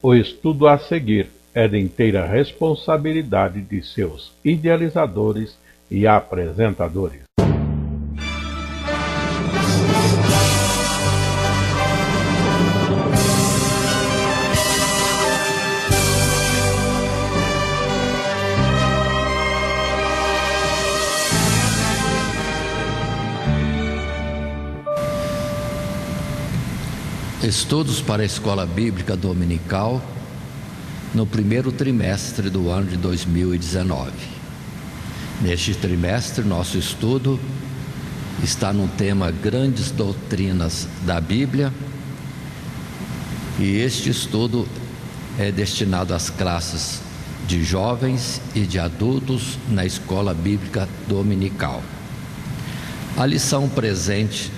O estudo a seguir é de inteira responsabilidade de seus idealizadores e apresentadores. Estudos para a Escola Bíblica Dominical no primeiro trimestre do ano de 2019. Neste trimestre, nosso estudo está no tema Grandes Doutrinas da Bíblia, e este estudo é destinado às classes de jovens e de adultos na Escola Bíblica Dominical. A lição presente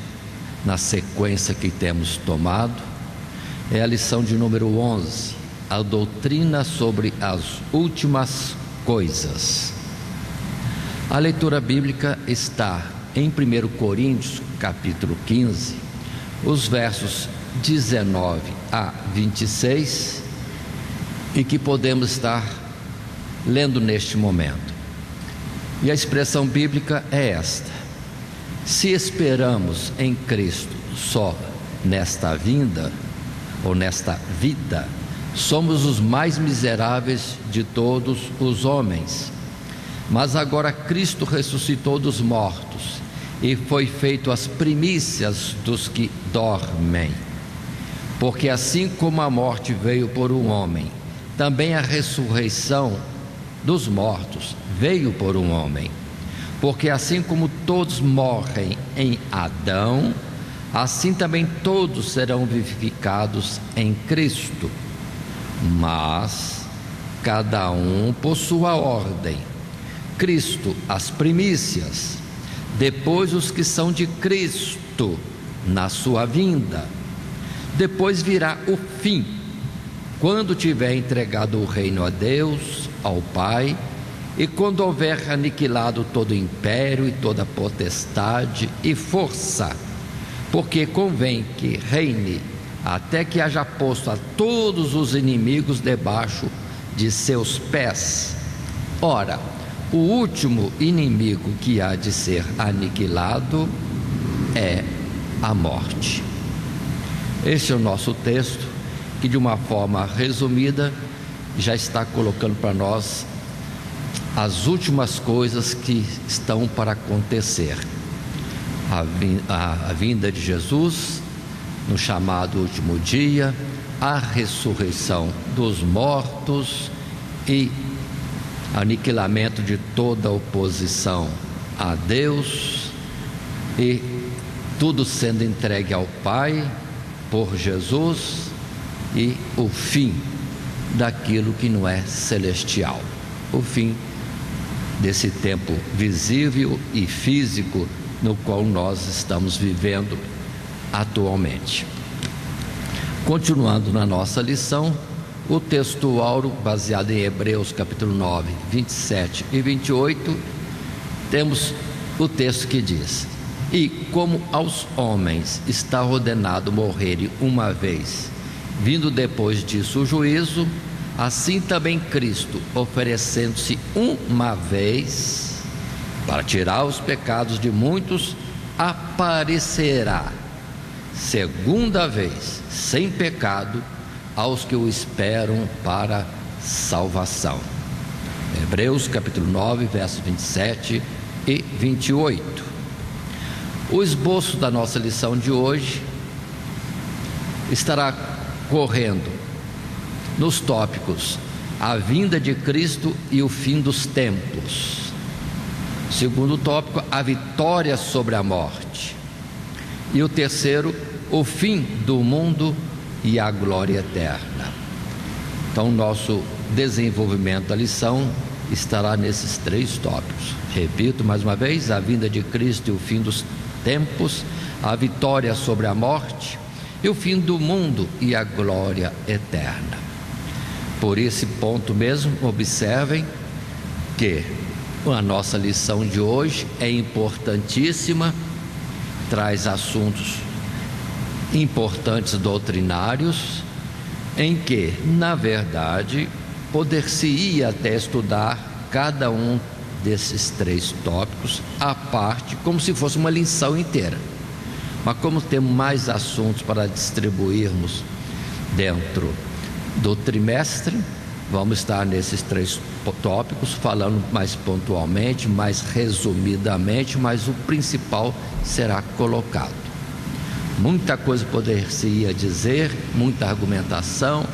na sequência que temos tomado é a lição de número 11, a doutrina sobre as últimas coisas. A leitura bíblica está em 1 Coríntios, capítulo 15, os versos 19 a 26, e que podemos estar lendo neste momento. E a expressão bíblica é esta: se esperamos em Cristo só nesta vinda, ou nesta vida, somos os mais miseráveis de todos os homens. Mas agora Cristo ressuscitou dos mortos e foi feito as primícias dos que dormem. Porque assim como a morte veio por um homem, também a ressurreição dos mortos veio por um homem. Porque assim como todos morrem em Adão, assim também todos serão vivificados em Cristo. Mas cada um por sua ordem: Cristo as primícias, depois os que são de Cristo na sua vinda. Depois virá o fim, quando tiver entregado o reino a Deus, ao Pai, e quando houver aniquilado todo império e toda potestade e força, porque convém que reine até que haja posto a todos os inimigos debaixo de seus pés. Ora, o último inimigo que há de ser aniquilado é a morte. Este é o nosso texto, que de uma forma resumida já está colocando para nós as últimas coisas que estão para acontecer: a vinda de Jesus no chamado último dia, a ressurreição dos mortos e aniquilamento de toda oposição a Deus, e tudo sendo entregue ao Pai por Jesus, e o fim daquilo que não é celestial, o fim desse tempo visível e físico no qual nós estamos vivendo atualmente. Continuando na nossa lição, o texto áureo, baseado em Hebreus capítulo 9, 27 e 28, temos o texto que diz: e como aos homens está ordenado morrerem uma vez, vindo depois disso o juízo, assim também Cristo, oferecendo-se uma vez para tirar os pecados de muitos, aparecerá segunda vez, sem pecado, aos que o esperam para salvação. Hebreus capítulo 9, versos 27 e 28. O esboço da nossa lição de hoje estará correndo nos tópicos: a vinda de Cristo e o fim dos tempos. Segundo tópico, a vitória sobre a morte. E o terceiro, o fim do mundo e a glória eterna. Então, nosso desenvolvimento da lição estará nesses três tópicos. Repito mais uma vez: a vinda de Cristo e o fim dos tempos, a vitória sobre a morte e o fim do mundo e a glória eterna. Por esse ponto mesmo, observem que a nossa lição de hoje é importantíssima, traz assuntos importantes doutrinários, em que, na verdade, poder-se-ia até estudar cada um desses 3 tópicos à parte, como se fosse uma lição inteira. Mas como temos mais assuntos para distribuirmos dentro do trimestre, vamos estar nesses 3 tópicos, falando mais pontualmente, mais resumidamente, mas o principal será colocado. Muita coisa poder-se-ia dizer, muita argumentação,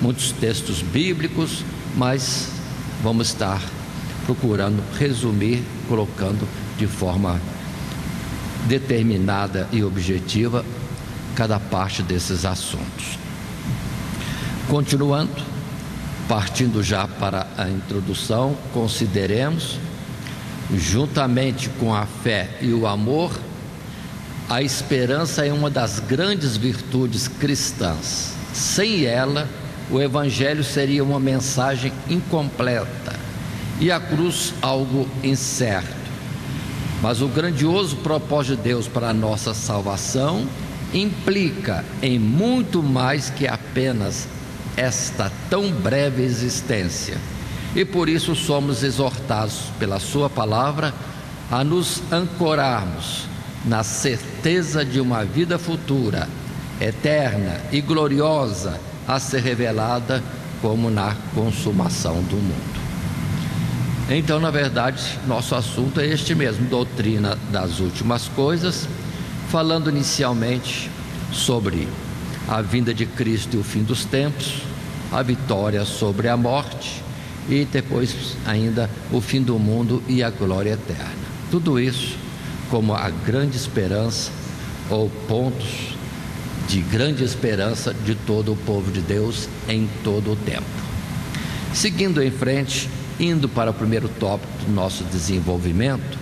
muitos textos bíblicos, mas vamos estar procurando resumir, colocando de forma determinada e objetiva cada parte desses assuntos. Continuando, partindo já para a introdução, consideremos, juntamente com a fé e o amor, a esperança é uma das grandes virtudes cristãs. Sem ela, o Evangelho seria uma mensagem incompleta e a cruz algo incerto. Mas o grandioso propósito de Deus para a nossa salvação implica em muito mais que apenas esta tão breve existência. E por isso somos exortados pela sua palavra a nos ancorarmos na certeza de uma vida futura, eterna e gloriosa, a ser revelada como na consumação do mundo. Então, na verdade, nosso assunto é este mesmo, doutrina das últimas coisas, falando inicialmente sobre a vinda de Cristo e o fim dos tempos, a vitória sobre a morte e depois ainda o fim do mundo e a glória eterna. Tudo isso como a grande esperança ou pontos de grande esperança de todo o povo de Deus em todo o tempo. Seguindo em frente, indo para o primeiro tópico do nosso desenvolvimento,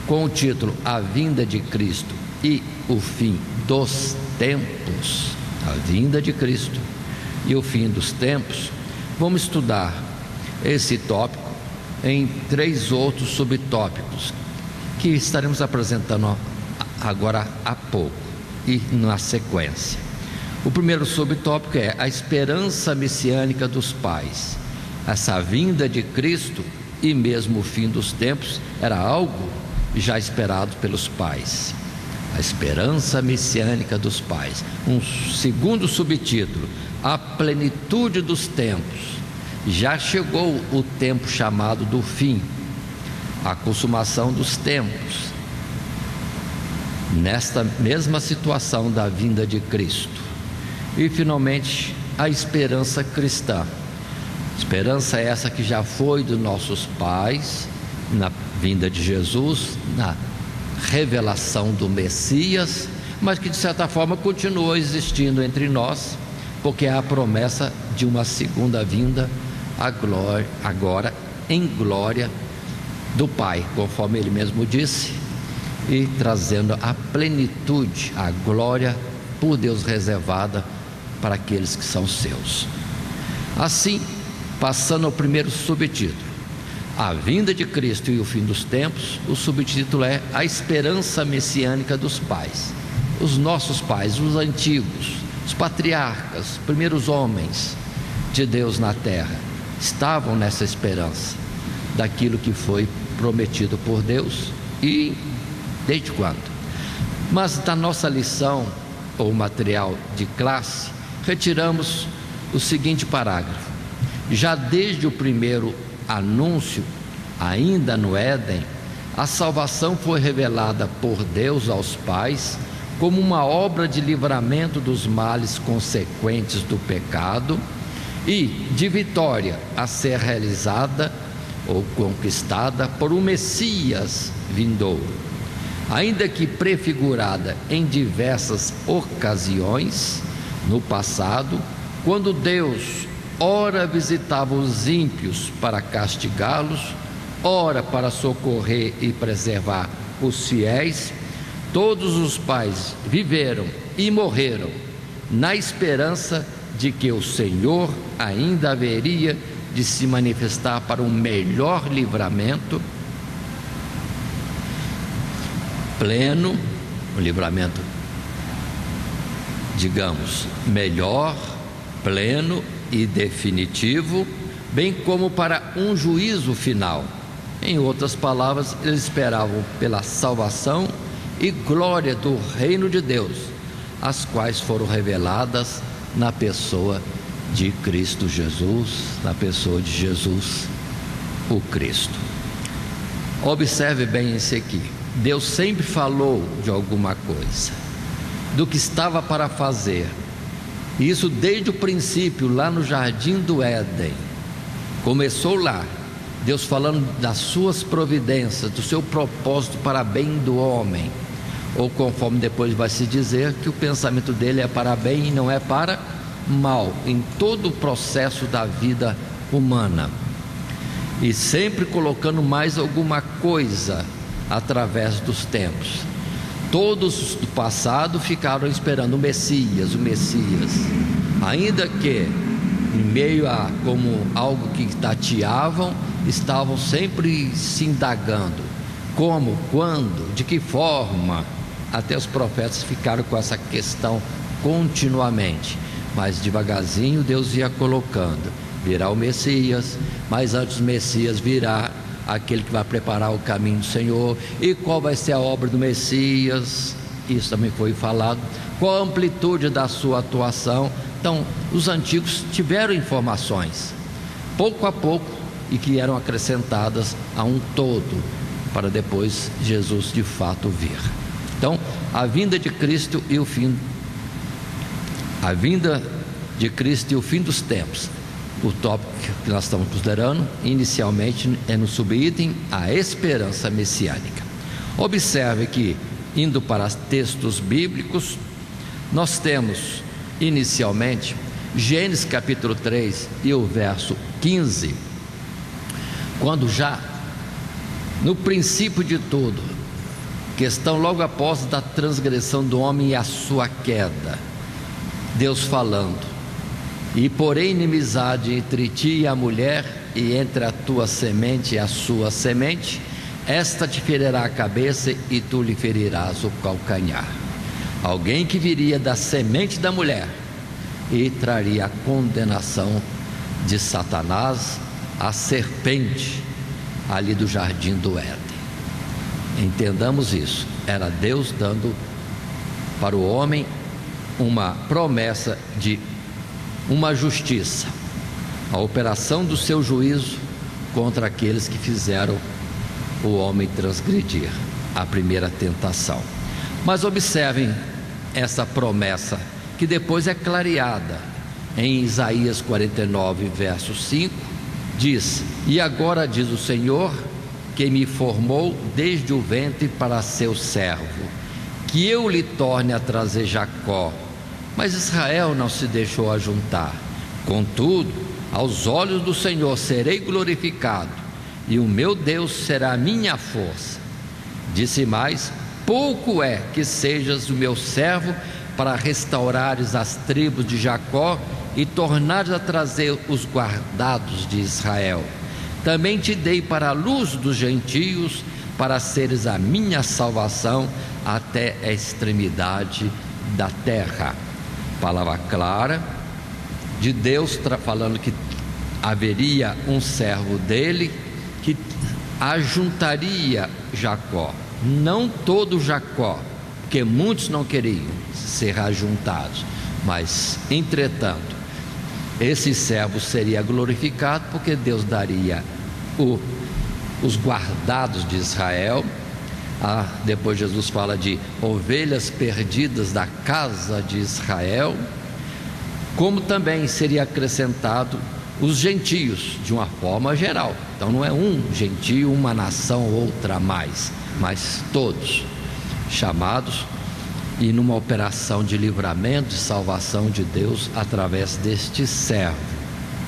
com o título A Vinda de Cristo e o Fim dos Tempos, a vinda de Cristo e o fim dos tempos, vamos estudar esse tópico em 3 outros subtópicos que estaremos apresentando agora há pouco e na sequência. O primeiro subtópico é a esperança messiânica dos pais. Essa vinda de Cristo e mesmo o fim dos tempos era algo já esperado pelos pais. A esperança messiânica dos pais. Um segundo subtítulo, a plenitude dos tempos. Já chegou o tempo chamado do fim, a consumação dos tempos, nesta mesma situação da vinda de Cristo. E finalmente a esperança cristã. Esperança essa que já foi dos nossos pais na vinda de Jesus, na revelação do Messias, mas que de certa forma continuou existindo entre nós, porque é a promessa de uma segunda vinda, a glória, agora em glória do Pai, conforme ele mesmo disse, e trazendo a plenitude, a glória por Deus reservada para aqueles que são seus. Assim, passando ao primeiro subtítulo, a vinda de Cristo e o fim dos tempos, o subtítulo é a esperança messiânica dos pais. Os nossos pais, os antigos, os patriarcas, os primeiros homens de Deus na terra, estavam nessa esperança daquilo que foi prometido por Deus e desde quando? Mas da nossa lição ou material de classe, retiramos o seguinte parágrafo: já desde o primeiro anúncio, ainda no Éden, a salvação foi revelada por Deus aos pais como uma obra de livramento dos males consequentes do pecado e de vitória a ser realizada ou conquistada por um Messias vindouro, ainda que prefigurada em diversas ocasiões no passado, quando Deus ora visitava os ímpios para castigá-los, ora para socorrer e preservar os fiéis. Todos os pais viveram e morreram na esperança de que o Senhor ainda haveria de se manifestar para um melhor livramento pleno, um livramento, digamos, melhor, pleno e definitivo, bem como para um juízo final. Em outras palavras, eles esperavam pela salvação e glória do reino de Deus, as quais foram reveladas na pessoa de Cristo Jesus, na pessoa de Jesus, o Cristo. Observe bem isso aqui. Deus sempre falou de alguma coisa, do que estava para fazer. Isso desde o princípio, lá no Jardim do Éden. Começou lá, Deus falando das suas providências, do seu propósito para bem do homem. Ou conforme depois vai se dizer, que o pensamento dele é para bem e não é para mal, em todo o processo da vida humana. E sempre colocando mais alguma coisa através dos tempos. Todos do passado ficaram esperando o Messias, ainda que em meio a como algo que tateavam, estavam sempre se indagando: como, quando, de que forma. Até os profetas ficaram com essa questão continuamente, mas devagarzinho Deus ia colocando: virá o Messias, mas antes do Messias virá aquele que vai preparar o caminho do Senhor. E qual vai ser a obra do Messias? Isso também foi falado. Qual a amplitude da sua atuação? Então, os antigos tiveram informações, pouco a pouco, e que eram acrescentadas a um todo, para depois Jesus de fato vir. Então, a vinda de Cristo e o fim, a vinda de Cristo e o fim dos tempos. O tópico que nós estamos considerando inicialmente é no subitem a esperança messiânica. Observe que, indo para textos bíblicos, nós temos inicialmente Gênesis capítulo 3 e o verso 15, quando já no princípio de tudo, questão logo após da transgressão do homem e a sua queda, Deus falando: e porém inimizade entre ti e a mulher, e entre a tua semente e a sua semente, esta te ferirá a cabeça e tu lhe ferirás o calcanhar. Alguém que viria da semente da mulher e traria a condenação de Satanás, a serpente ali do Jardim do Éden. Entendamos isso, era Deus dando para o homem uma promessa de uma justiça, a operação do seu juízo contra aqueles que fizeram o homem transgredir a primeira tentação. Mas observem essa promessa, que depois é clareada em Isaías 49, verso 5, diz: e agora diz o Senhor, que me formou desde o ventre para seu servo, que eu lhe torne a trazer Jacó. Mas Israel não se deixou ajuntar. Contudo, aos olhos do Senhor serei glorificado, e o meu Deus será a minha força. Disse mais: pouco é que sejas o meu servo, para restaurares as tribos de Jacó e tornares a trazer os guardados de Israel. Também te dei para a luz dos gentios, para seres a minha salvação até a extremidade da terra. Palavra clara de Deus falando que haveria um servo dele que ajuntaria Jacó, não todo Jacó, porque muitos não queriam ser ajuntados, mas entretanto esse servo seria glorificado, porque Deus daria os guardados de Israel. Depois Jesus fala de ovelhas perdidas da casa de Israel, como também seria acrescentado os gentios, de uma forma geral. Então não é um gentio, uma nação, outra a mais, mas todos chamados, e numa operação de livramento, de salvação de Deus através deste servo,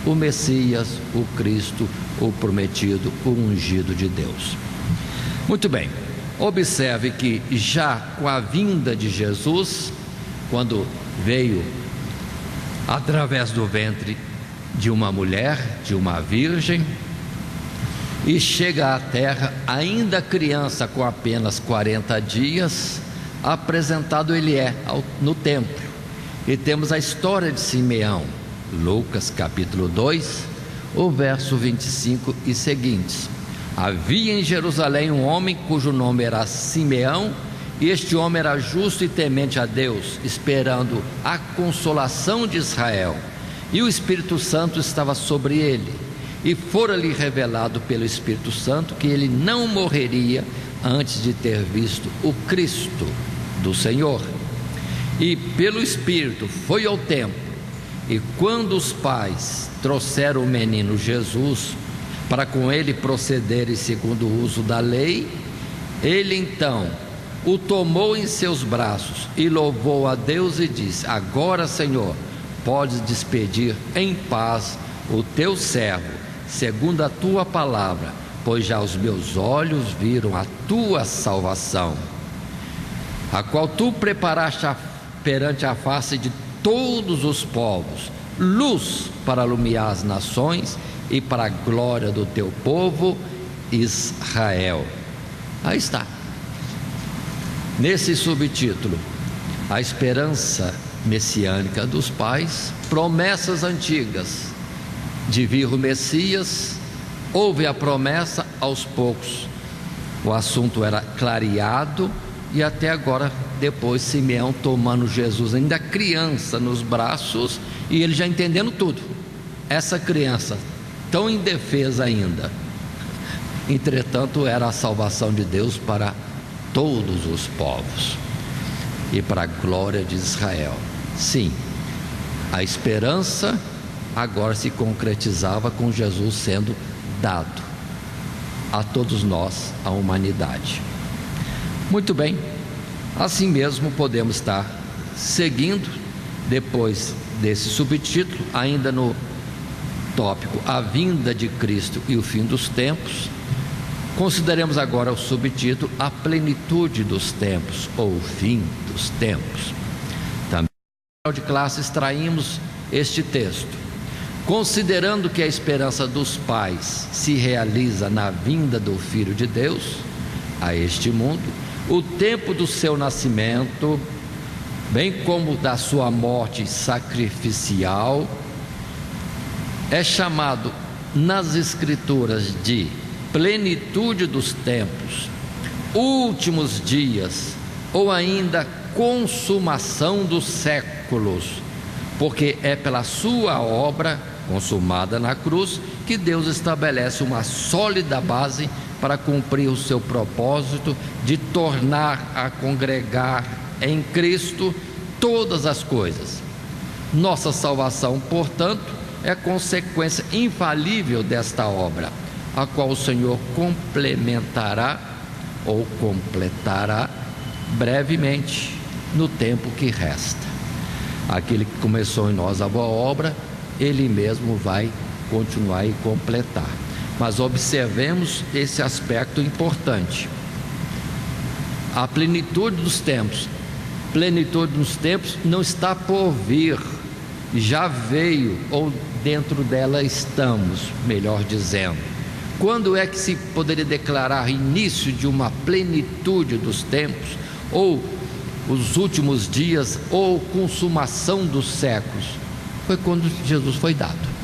o Messias, o Cristo, o prometido, o ungido de Deus. Muito bem, observe que já com a vinda de Jesus, quando veio através do ventre de uma mulher, de uma virgem, e chega à terra ainda criança, com apenas 40 dias, apresentado ele no templo. E temos a história de Simeão, Lucas capítulo 2, o verso 25 e seguintes. Havia em Jerusalém um homem cujo nome era Simeão, e este homem era justo e temente a Deus, esperando a consolação de Israel. E o Espírito Santo estava sobre ele, e fora-lhe revelado pelo Espírito Santo que ele não morreria antes de ter visto o Cristo do Senhor. E pelo Espírito foi ao templo, e quando os pais trouxeram o menino Jesus para com ele procederem segundo o uso da lei, ele então o tomou em seus braços e louvou a Deus e disse: agora, Senhor, podes despedir em paz o teu servo, segundo a tua palavra, pois já os meus olhos viram a tua salvação, a qual tu preparaste perante a face de todos os povos, luz para iluminar as nações e para a glória do teu povo Israel. Aí está, nesse subtítulo, a esperança messiânica dos pais, promessas antigas de vir o Messias. Houve a promessa, aos poucos o assunto era clareado, e até agora, depois Simeão tomando Jesus ainda criança nos braços, e ele já entendendo tudo. Essa criança tão indefesa ainda, entretanto era a salvação de Deus para todos os povos e para a glória de Israel. Sim, a esperança agora se concretizava com Jesus sendo dado a todos nós, a humanidade. Muito bem, assim mesmo podemos estar seguindo depois desse subtítulo, ainda no tópico a vinda de Cristo e o fim dos tempos. Consideremos agora o subtítulo a plenitude dos tempos, ou o fim dos tempos. Também no final de classe extraímos este texto: considerando que a esperança dos pais se realiza na vinda do Filho de Deus a este mundo, o tempo do seu nascimento, bem como da sua morte sacrificial, é chamado nas Escrituras de plenitude dos tempos, últimos dias, ou ainda consumação dos séculos, porque é pela sua obra consumada na cruz que Deus estabelece uma sólida base para cumprir o seu propósito de tornar a congregar em Cristo todas as coisas. Nossa salvação, portanto, é consequência infalível desta obra, a qual o Senhor complementará ou completará brevemente no tempo que resta. Aquele que começou em nós a boa obra, Ele mesmo vai continuar e completar. Mas observemos esse aspecto importante: a plenitude dos tempos. Plenitude dos tempos não está por vir, já veio, ou dentro dela estamos, melhor dizendo. Quando é que se poderia declarar início de uma plenitude dos tempos, ou os últimos dias, ou consumação dos séculos? Foi quando Jesus foi dado.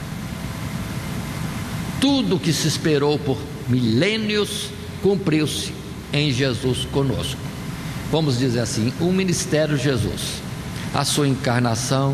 Tudo que se esperou por milênios cumpriu-se em Jesus conosco. Vamos dizer assim, o ministério de Jesus, a sua encarnação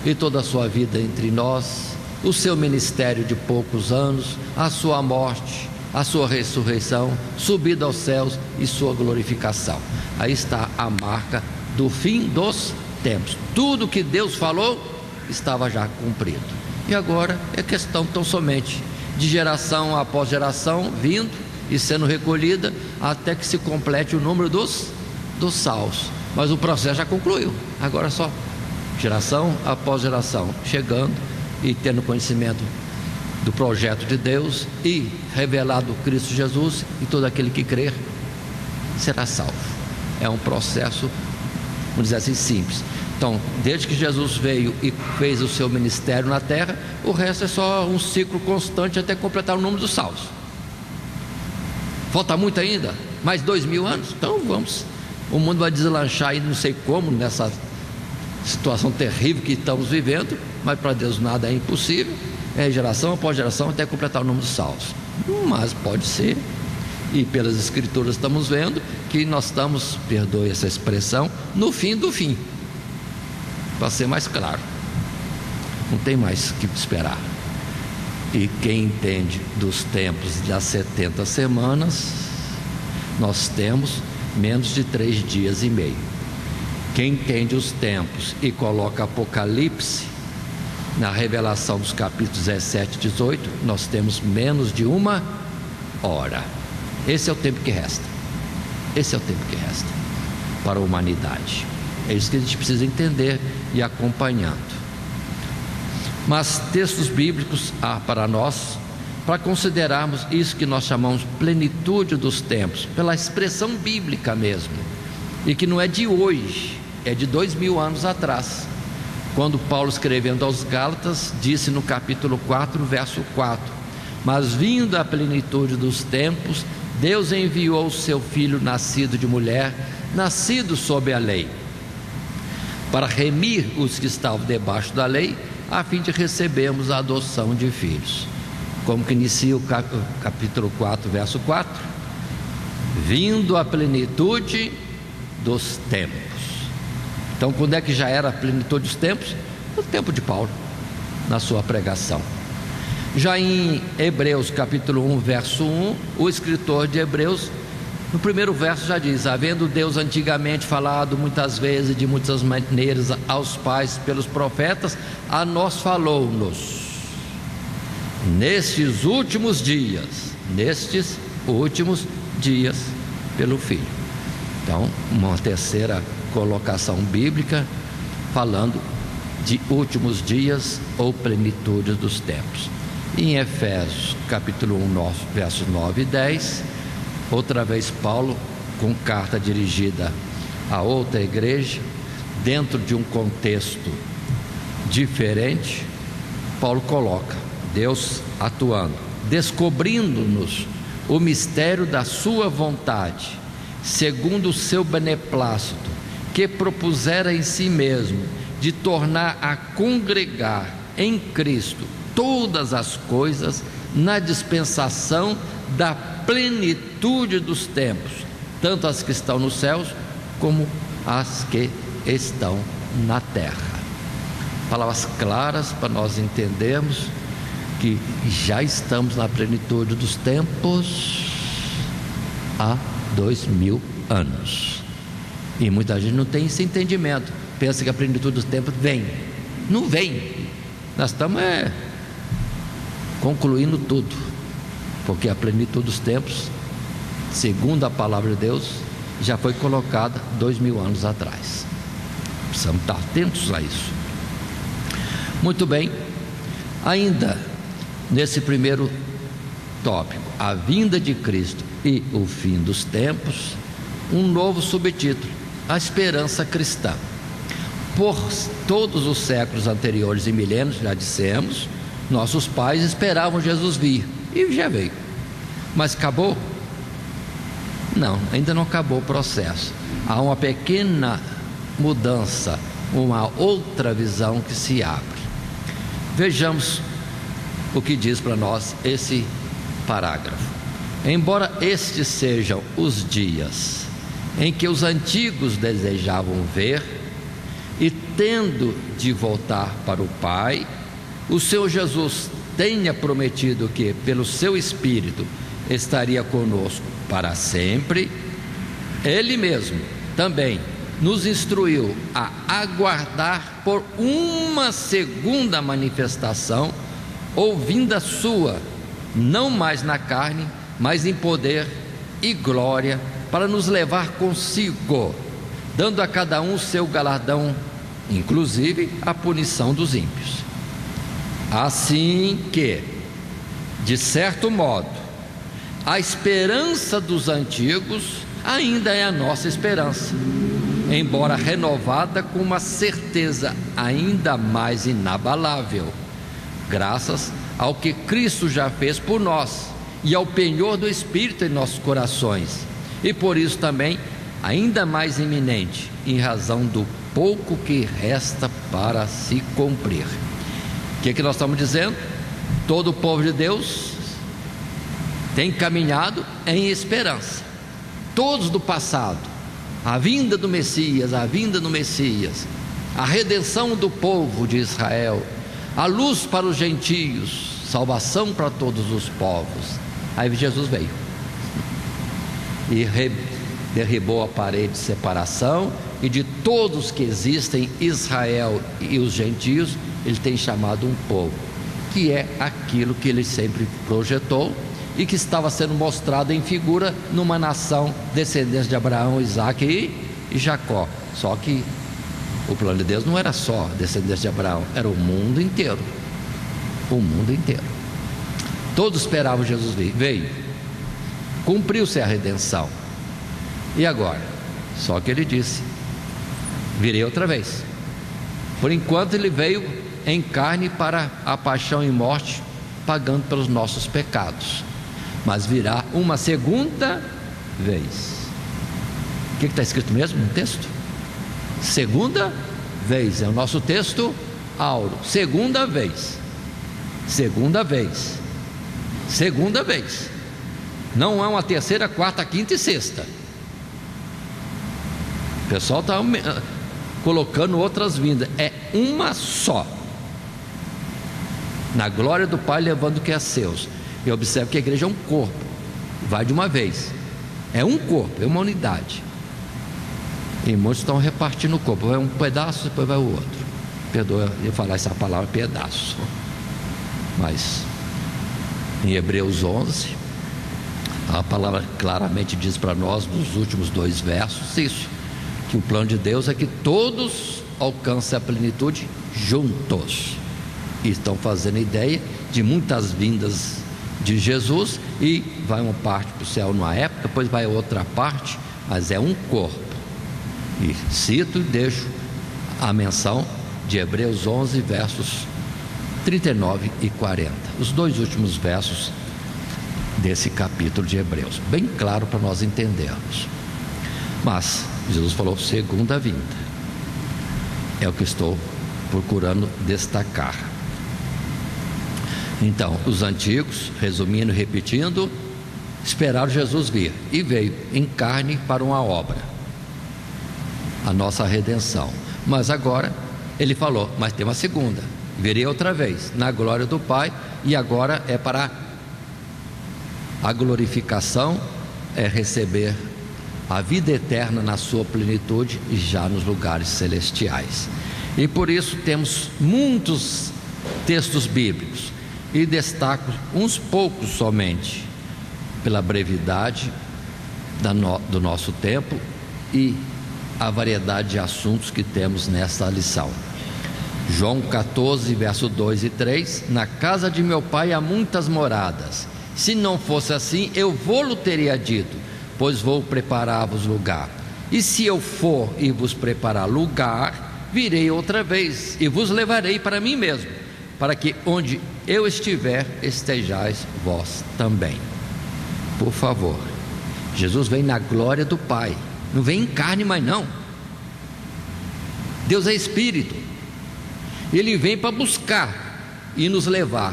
e toda a sua vida entre nós, o seu ministério de poucos anos, a sua morte, a sua ressurreição, subida aos céus e sua glorificação. Aí está a marca do fim dos tempos. Tudo que Deus falou estava já cumprido, e agora é questão tão somente de geração após geração vindo e sendo recolhida, até que se complete o número dos salvos. Mas o processo já concluiu, agora só geração após geração chegando e tendo conhecimento do projeto de Deus e revelado Cristo Jesus, e todo aquele que crer será salvo. É um processo, vamos dizer assim, simples. Então, desde que Jesus veio e fez o seu ministério na terra, o resto é só um ciclo constante até completar o número dos salvos. Falta muito ainda? Mais 2000 anos? Então vamos. O mundo vai deslanchar aí, não sei como, nessa situação terrível que estamos vivendo, mas para Deus nada é impossível. É geração após geração até completar o número de salvos. Mas pode ser, e pelas escrituras estamos vendo que nós estamos, perdoe essa expressão, no fim do fim, para ser mais claro. Não tem mais que esperar. E quem entende dos tempos das 70 semanas, nós temos menos de 3 dias e meio. Quem entende os tempos e coloca Apocalipse na revelação dos capítulos 17 e 18, nós temos menos de 1 hora. Esse é o tempo que resta. Esse é o tempo que resta para a humanidade. É isso que a gente precisa entender e acompanhando. Mas textos bíblicos há para nós, para considerarmos isso que nós chamamos plenitude dos tempos, pela expressão bíblica mesmo, e que não é de hoje, é de 2000 anos atrás, quando Paulo, escrevendo aos Gálatas, disse no capítulo 4, verso 4: mas vindo a plenitude dos tempos, Deus enviou o seu Filho nascido de mulher, nascido sob a lei, para remir os que estavam debaixo da lei, a fim de recebermos a adoção de filhos. Como que inicia o capítulo 4, verso 4? Vindo a plenitude dos tempos. Então, quando é que já era a plenitude dos tempos? No tempo de Paulo, na sua pregação. Já em Hebreus capítulo 1, verso 1, o escritor de Hebreus, no primeiro verso já diz: havendo Deus antigamente falado muitas vezes e de muitas maneiras aos pais pelos profetas, a nós falou-nos nestes últimos dias pelo Filho. Então, uma terceira colocação bíblica falando de últimos dias ou plenitude dos tempos. Em Efésios capítulo 1, versos 9 e 10, outra vez Paulo, com carta dirigida a outra igreja, dentro de um contexto diferente, Paulo coloca Deus atuando, descobrindo-nos o mistério da sua vontade, segundo o seu beneplácito, que propusera em si mesmo de tornar a congregar em Cristo todas as coisas na dispensação da plenitude dos tempos, tanto as que estão nos céus como as que estão na terra. Palavras claras para nós entendermos que já estamos na plenitude dos tempos há 2000 anos. E muita gente não tem esse entendimento, pensa que a plenitude dos tempos vem. Não vem. Nós estamos concluindo tudo, porque a plenitude dos tempos, segundo a palavra de Deus, já foi colocada 2000 anos atrás. Precisamos estar atentos a isso. Muito bem, ainda nesse primeiro tópico, a vinda de Cristo e o fim dos tempos, um novo subtítulo: a esperança cristã. Por todos os séculos anteriores e milênios, já dissemos, nossos pais esperavam Jesus vir, e já veio. Mas acabou? Não, ainda não acabou o processo. Há uma pequena mudança, uma outra visão que se abre. Vejamos o que diz para nós esse parágrafo. Embora estes sejam os dias em que os antigos desejavam ver, e tendo de voltar para o Pai, o Senhor Jesus tenha prometido que pelo seu Espírito estaria conosco para sempre, Ele mesmo também nos instruiu a aguardar por uma segunda manifestação, ou vinda sua, não mais na carne, mas em poder e glória, para nos levar consigo, dando a cada um o seu galardão, inclusive a punição dos ímpios. Assim que, de certo modo, a esperança dos antigos ainda é a nossa esperança, embora renovada com uma certeza ainda mais inabalável, graças ao que Cristo já fez por nós e ao penhor do Espírito em nossos corações, e por isso também ainda mais iminente, em razão do pouco que resta para se cumprir. O que nós estamos dizendo? Todo o povo de Deus tem caminhado em esperança. Todos do passado, a vinda do Messias, a redenção do povo de Israel, a luz para os gentios, salvação para todos os povos. Aí Jesus veio e derribou a parede de separação, e de todos que existem, Israel e os gentios, ele tem chamado um povo, que é aquilo que ele sempre projetou e que estava sendo mostrado em figura numa nação descendente de Abraão, Isaac e Jacó. Só que o plano de Deus não era só descendente de Abraão, era o mundo inteiro. O mundo inteiro. Todos esperavam Jesus vir. Veio, cumpriu-se a redenção. E agora? Só que ele disse: virei outra vez. Por enquanto ele veio em carne para a paixão e morte, pagando pelos nossos pecados, mas virá uma segunda vez. O que está escrito mesmo no texto? Segunda vez, é o nosso texto áureo. Segunda vez. Não é uma terceira, quarta, quinta e sexta. O pessoal está colocando outras vindas. É uma só, na glória do Pai, levando o que é seus. E observe que a igreja é um corpo, vai de uma vez. É um corpo, é uma unidade. E muitos estão repartindo o corpo. Vai um pedaço, depois vai o outro. Perdoa eu falar essa palavra pedaço, mas em Hebreus 11, a palavra claramente diz para nós, nos últimos 2 versos, isso, que o plano de Deus é que todos alcancem a plenitude juntos. E estão fazendo ideia de muitas vindas de Jesus, e vai uma parte para o céu numa época, depois vai outra parte, mas é um corpo. E cito e deixo a menção de Hebreus 11, versos 39 e 40, os 2 últimos versos desse capítulo de Hebreus, bem claro para nós entendermos. Mas Jesus falou segunda vinda, é o que estou procurando destacar. Então, os antigos, resumindo e repetindo, esperaram Jesus vir, e veio em carne para uma obra, a nossa redenção. Mas agora ele falou: mas tem uma segunda, virei outra vez na glória do Pai, e agora é para a glorificação, é receber a vida eterna na sua plenitude, e já nos lugares celestiais. E por isso temos muitos textos bíblicos, e destaco uns poucos somente, pela brevidade do nosso tempo e a variedade de assuntos que temos nesta lição. João 14, verso 2 e 3: na casa de meu pai há muitas moradas, se não fosse assim, eu vou-lo teria dito, pois vou preparar-vos lugar. E se eu for e vos preparar lugar, virei outra vez e vos levarei para mim mesmo, para que onde eu estiver, estejais vós também. Por favor, Jesus vem na glória do Pai, não vem em carne mais não. Deus é Espírito, Ele vem para buscar e nos levar.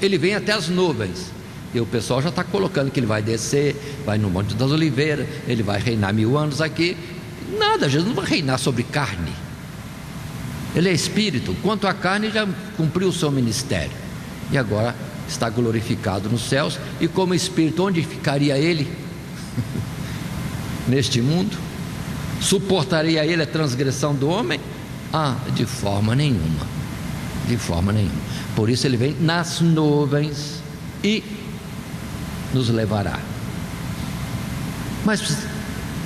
Ele vem até as nuvens, e o pessoal já está colocando que Ele vai descer, vai no Monte das Oliveiras, Ele vai reinar 1000 anos aqui. Nada, Jesus não vai reinar sobre carne. Ele é Espírito. Quanto à carne, já cumpriu o seu ministério, e agora está glorificado nos céus. E como Espírito, onde ficaria Ele? Neste mundo? Suportaria Ele a transgressão do homem? De forma nenhuma. De forma nenhuma. Por isso Ele vem nas nuvens e nos levará. Mas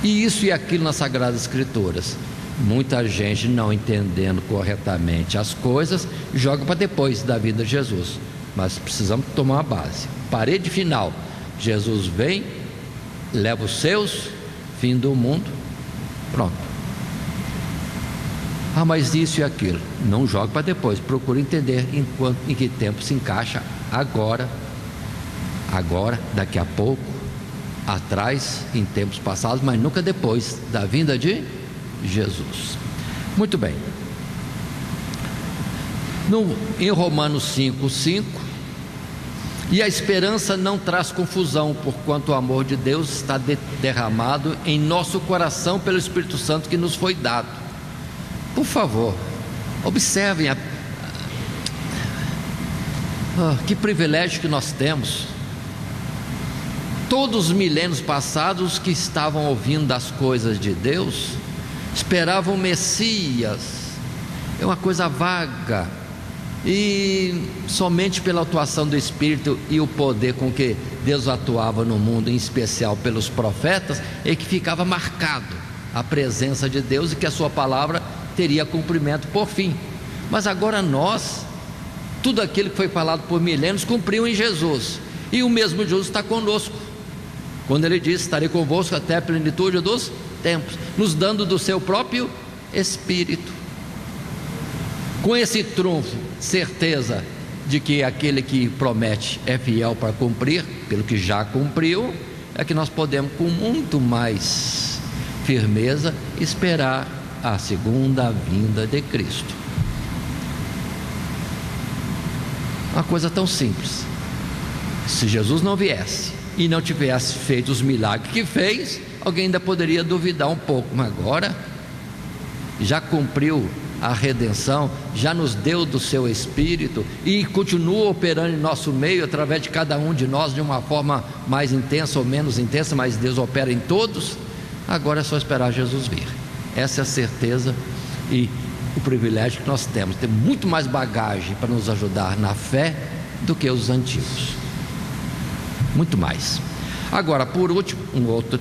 e isso e aquilo nas Sagradas Escrituras, muita gente, não entendendo corretamente as coisas, joga para depois da vida de Jesus. Mas precisamos tomar uma base, parede final. Jesus vem, leva os seus, fim do mundo, pronto. Mas isso e aquilo, não joga para depois, procura entender em que tempo se encaixa agora, daqui a pouco, atrás, em tempos passados, mas nunca depois da vinda de Jesus. Muito bem. Em Romanos 5:5, e a esperança não traz confusão, porquanto o amor de Deus está derramado em nosso coração pelo Espírito Santo que nos foi dado. Por favor, observem que privilégio que nós temos. Todos os milênios passados que estavam ouvindo das coisas de Deus esperavam o Messias. É uma coisa vaga, e somente pela atuação do Espírito e o poder com que Deus atuava no mundo, em especial pelos profetas, é que ficava marcado a presença de Deus e que a sua palavra teria cumprimento por fim. Mas agora nós, tudo aquilo que foi falado por milênios cumpriu em Jesus, e o mesmo Jesus está conosco, quando ele diz: estarei convosco até a plenitude dos tempos, nos dando do seu próprio Espírito. Com esse trunfo, certeza de que aquele que promete é fiel para cumprir, pelo que já cumpriu, é que nós podemos com muito mais firmeza esperar a segunda vinda de Cristo. Uma coisa tão simples. Se Jesus não viesse e não tivesse feito os milagres que fez, alguém ainda poderia duvidar um pouco, mas agora já cumpriu a redenção, já nos deu do seu Espírito e continua operando em nosso meio, através de cada um de nós, de uma forma mais intensa ou menos intensa, mas Deus opera em todos. Agora é só esperar Jesus vir. Essa é a certeza e o privilégio que nós temos. Tem muito mais bagagem para nos ajudar na fé do que os antigos, muito mais. Agora, por último,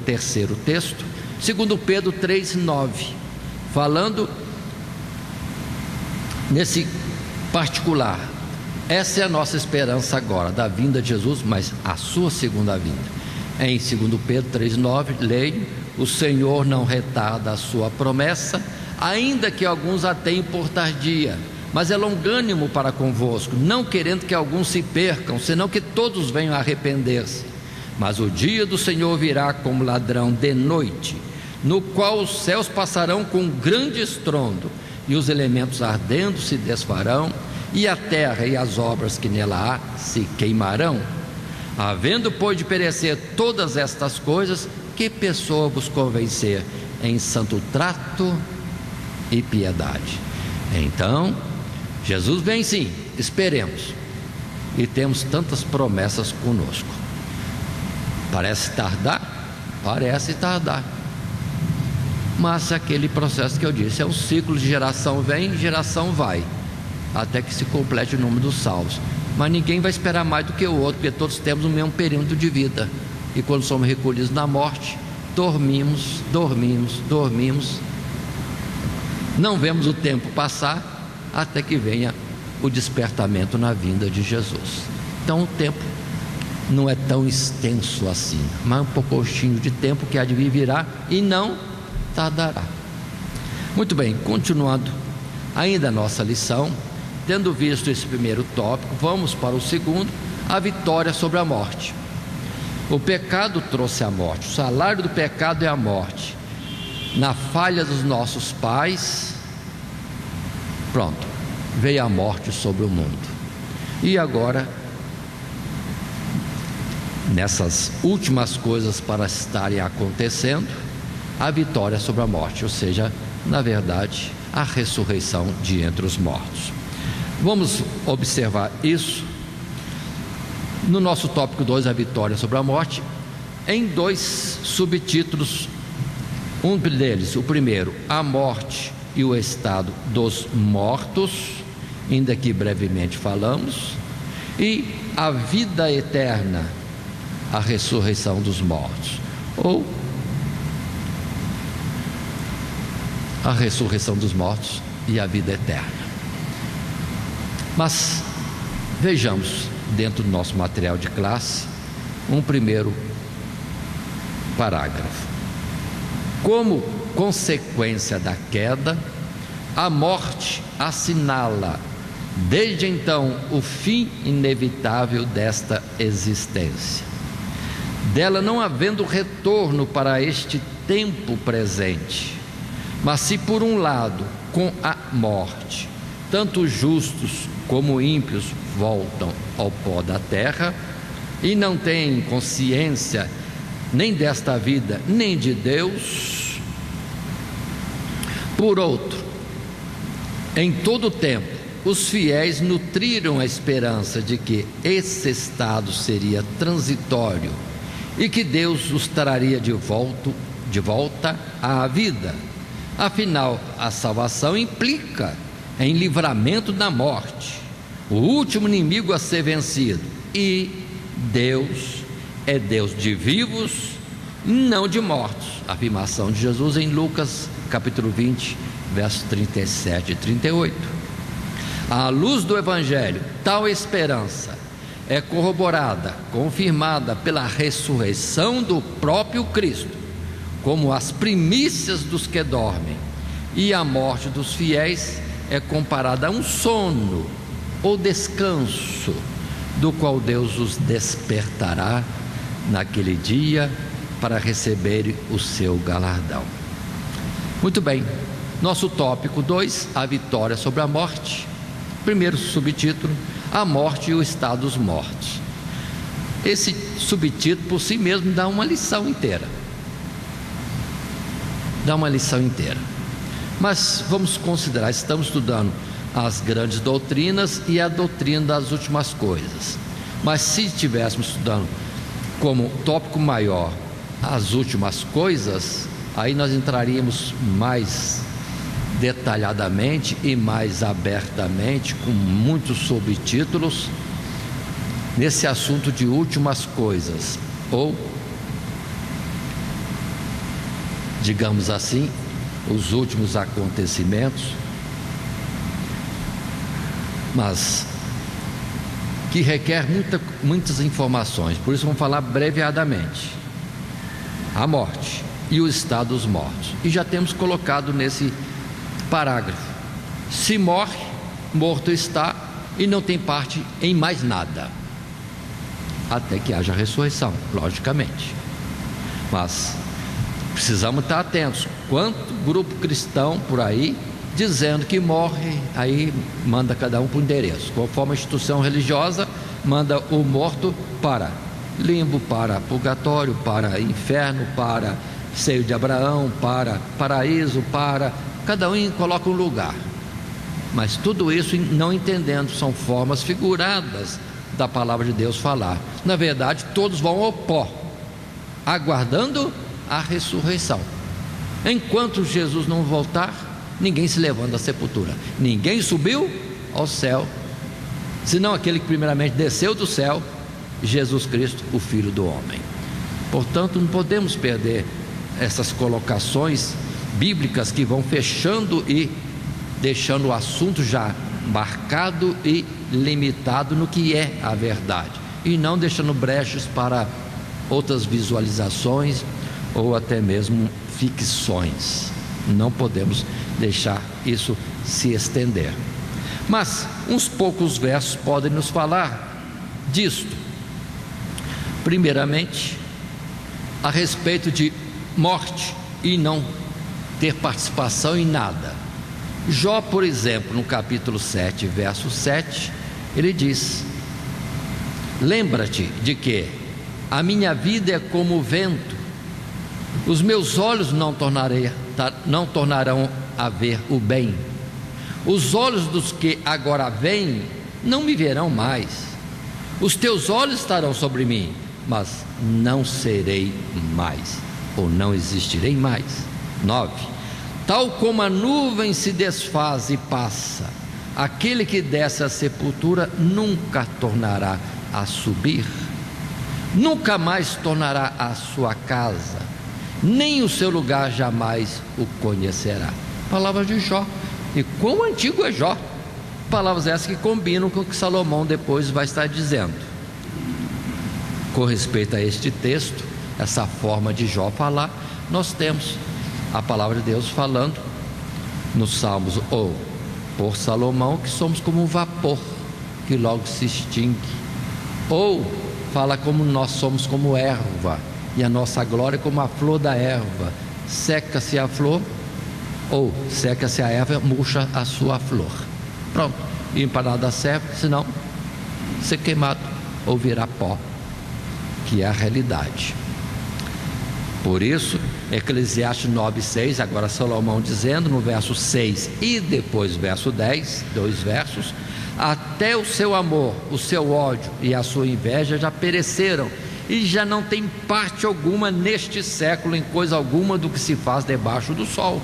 terceiro texto, 2 Pedro 3:9, falando nesse particular. Essa é a nossa esperança agora, da vinda de Jesus, mas a sua segunda vinda. Em 2 Pedro 3:9, leio: o Senhor não retarda a sua promessa, ainda que alguns a tenham por tardia, mas é longânimo para convosco, não querendo que alguns se percam, senão que todos venham a arrepender-se. Mas o dia do Senhor virá como ladrão de noite, no qual os céus passarão com grande estrondo, e os elementos ardendo se desfarão, e a terra e as obras que nela há se queimarão. Havendo, pois, de perecer todas estas coisas, que pessoa vos convencer em santo trato e piedade? Então, Jesus vem sim, esperemos, e temos tantas promessas conosco. Parece tardar? Parece tardar, mas aquele processo que eu disse, é um ciclo de geração vem, geração vai, até que se complete o número dos salvos. Mas ninguém vai esperar mais do que o outro, porque todos temos o mesmo período de vida, e quando somos recolhidos na morte, dormimos, não vemos o tempo passar, até que venha o despertamento na vinda de Jesus. Então o tempo não é tão extenso assim, mas um pouquinho de tempo que há de vir virá e não tardará. Muito bem, continuando ainda a nossa lição, tendo visto esse primeiro tópico, vamos para o segundo, a vitória sobre a morte. O pecado trouxe a morte, o salário do pecado é a morte. Na falha dos nossos pais, pronto, veio a morte sobre o mundo. E agora, nessas últimas coisas para estarem acontecendo, a vitória sobre a morte, ou seja, na verdade, a ressurreição de entre os mortos. Vamos observar isso no nosso tópico 2, a vitória sobre a morte, em 2 subtítulos. Um deles, o primeiro, a morte e o estado dos mortos, ainda que brevemente falamos, e a vida eterna, a ressurreição dos mortos, ou a ressurreição dos mortos e a vida eterna. Mas vejamos, dentro do nosso material de classe, um primeiro parágrafo. Como consequência da queda, a morte assinala desde então o fim inevitável desta existência. Dela não havendo retorno para este tempo presente, mas se por um lado com a morte. Tanto justos como ímpios voltam ao pó da terra e não têm consciência nem desta vida, nem de Deus. Por outro, em todo o tempo, os fiéis nutriram a esperança de que esse estado seria transitório e que Deus os traria de volta à vida. Afinal, a salvação implica em livramento da morte, o último inimigo a ser vencido. E Deus é Deus de vivos, não de mortos. Afirmação de Jesus em Lucas capítulo 20, versos 37 e 38. À luz do Evangelho, tal esperança é corroborada, confirmada pela ressurreição do próprio Cristo, como as primícias dos que dormem, e a morte dos fiéis é comparada a um sono ou descanso, do qual Deus os despertará naquele dia para receberem o seu galardão. Muito bem, nosso tópico 2, a vitória sobre a morte. Primeiro subtítulo, a morte e o estado dos mortos. Esse subtítulo por si mesmo dá uma lição inteira. Mas vamos considerar, estamos estudando as grandes doutrinas e a doutrina das últimas coisas. Mas se estivéssemos estudando como tópico maior as últimas coisas, aí nós entraríamos mais detalhadamente e mais abertamente, com muitos subtítulos, nesse assunto de últimas coisas, ou, digamos assim, os últimos acontecimentos, mas que requer muitas informações. Por isso vamos falar breveadamente a morte e o estado dos mortos. E já temos colocado nesse parágrafo: se morre, morto está, e não tem parte em mais nada, até que haja ressurreição, logicamente. Mas precisamos estar atentos. Quanto grupo cristão por aí dizendo que morre, aí manda cada um para o endereço, conforme a instituição religiosa, manda o morto para limbo, para purgatório, para inferno, para seio de Abraão, para paraíso, para... Cada um coloca um lugar. Mas tudo isso não entendendo, são formas figuradas da palavra de Deus falar. Na verdade, todos vão ao pó, aguardando a ressurreição. Enquanto Jesus não voltar, ninguém se levanta da sepultura, ninguém subiu ao céu, senão aquele que primeiramente desceu do céu, Jesus Cristo, o Filho do homem. Portanto, não podemos perder essas colocações bíblicas que vão fechando e deixando o assunto já marcado e limitado no que é a verdade, e não deixando brechas para outras visualizações ou até mesmo ficções. Não podemos deixar isso se estender. Mas uns poucos versos podem nos falar disto. Primeiramente, a respeito de morte e não ter participação em nada. Jó, por exemplo, no capítulo 7, verso 7, ele diz: lembra-te de que a minha vida é como o vento, os meus olhos não tornarão a ver o bem, os olhos dos que agora veem não me verão mais, os teus olhos estarão sobre mim, mas não serei mais, ou não existirei mais. 9. Tal como a nuvem se desfaz e passa, aquele que desce à sepultura nunca tornará a subir, nunca mais tornará a sua casa, nem o seu lugar jamais o conhecerá. Palavras de Jó. E quão antigo é Jó? Palavras essas que combinam com o que Salomão depois vai estar dizendo com respeito a este texto. Essa forma de Jó falar, nós temos a palavra de Deus falando nos Salmos, ou por Salomão, que somos como um vapor que logo se extingue, ou fala como nós somos como erva, e a nossa glória é como a flor da erva, seca-se a flor Ou seca-se a erva, murcha a sua flor. Pronto, e para nada serve, senão ser queimado ou virar pó, que é a realidade. Por isso, Eclesiastes 9:6, agora Salomão dizendo no verso 6 e depois verso 10, 2 versos: até o seu amor, o seu ódio e a sua inveja já pereceram, e já não tem parte alguma neste século em coisa alguma do que se faz debaixo do sol.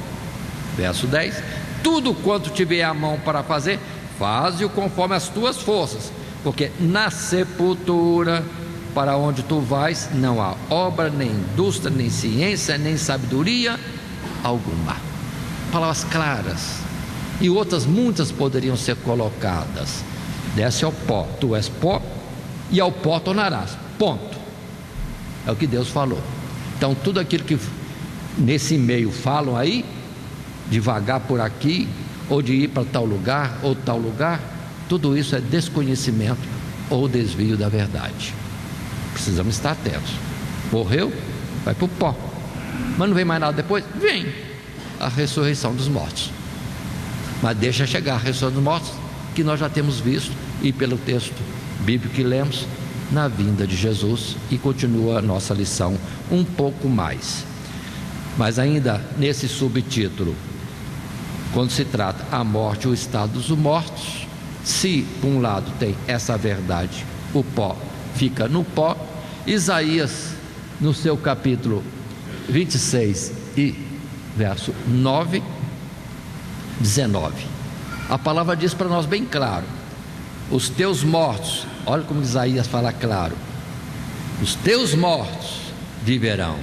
Verso 10: tudo quanto tiver a mão para fazer, faze-o conforme as tuas forças, porque na sepultura para onde tu vais não há obra, nem indústria, nem ciência, nem sabedoria alguma. Palavras claras, e outras muitas poderiam ser colocadas. Desce ao pó, tu és pó, e ao pó tornarás, ponto. É o que Deus falou. Então tudo aquilo que nesse meio falam aí, devagar por aqui, ou de ir para tal lugar, ou tal lugar, tudo isso é desconhecimento ou desvio da verdade. Precisamos estar atentos. Morreu, vai para o pó, mas não vem mais nada depois? Vem a ressurreição dos mortos. Mas deixa chegar a ressurreição dos mortos, que nós já temos visto, e pelo texto bíblico que lemos, na vinda de Jesus. E continua a nossa lição um pouco mais. Mas ainda nesse subtítulo, quando se trata a morte e o estado dos mortos, se por um lado tem essa verdade, o pó fica no pó. Isaías, no seu capítulo 26 e verso 9, 19, a palavra diz para nós bem claro: os teus mortos, olha como Isaías fala claro, os teus mortos viverão,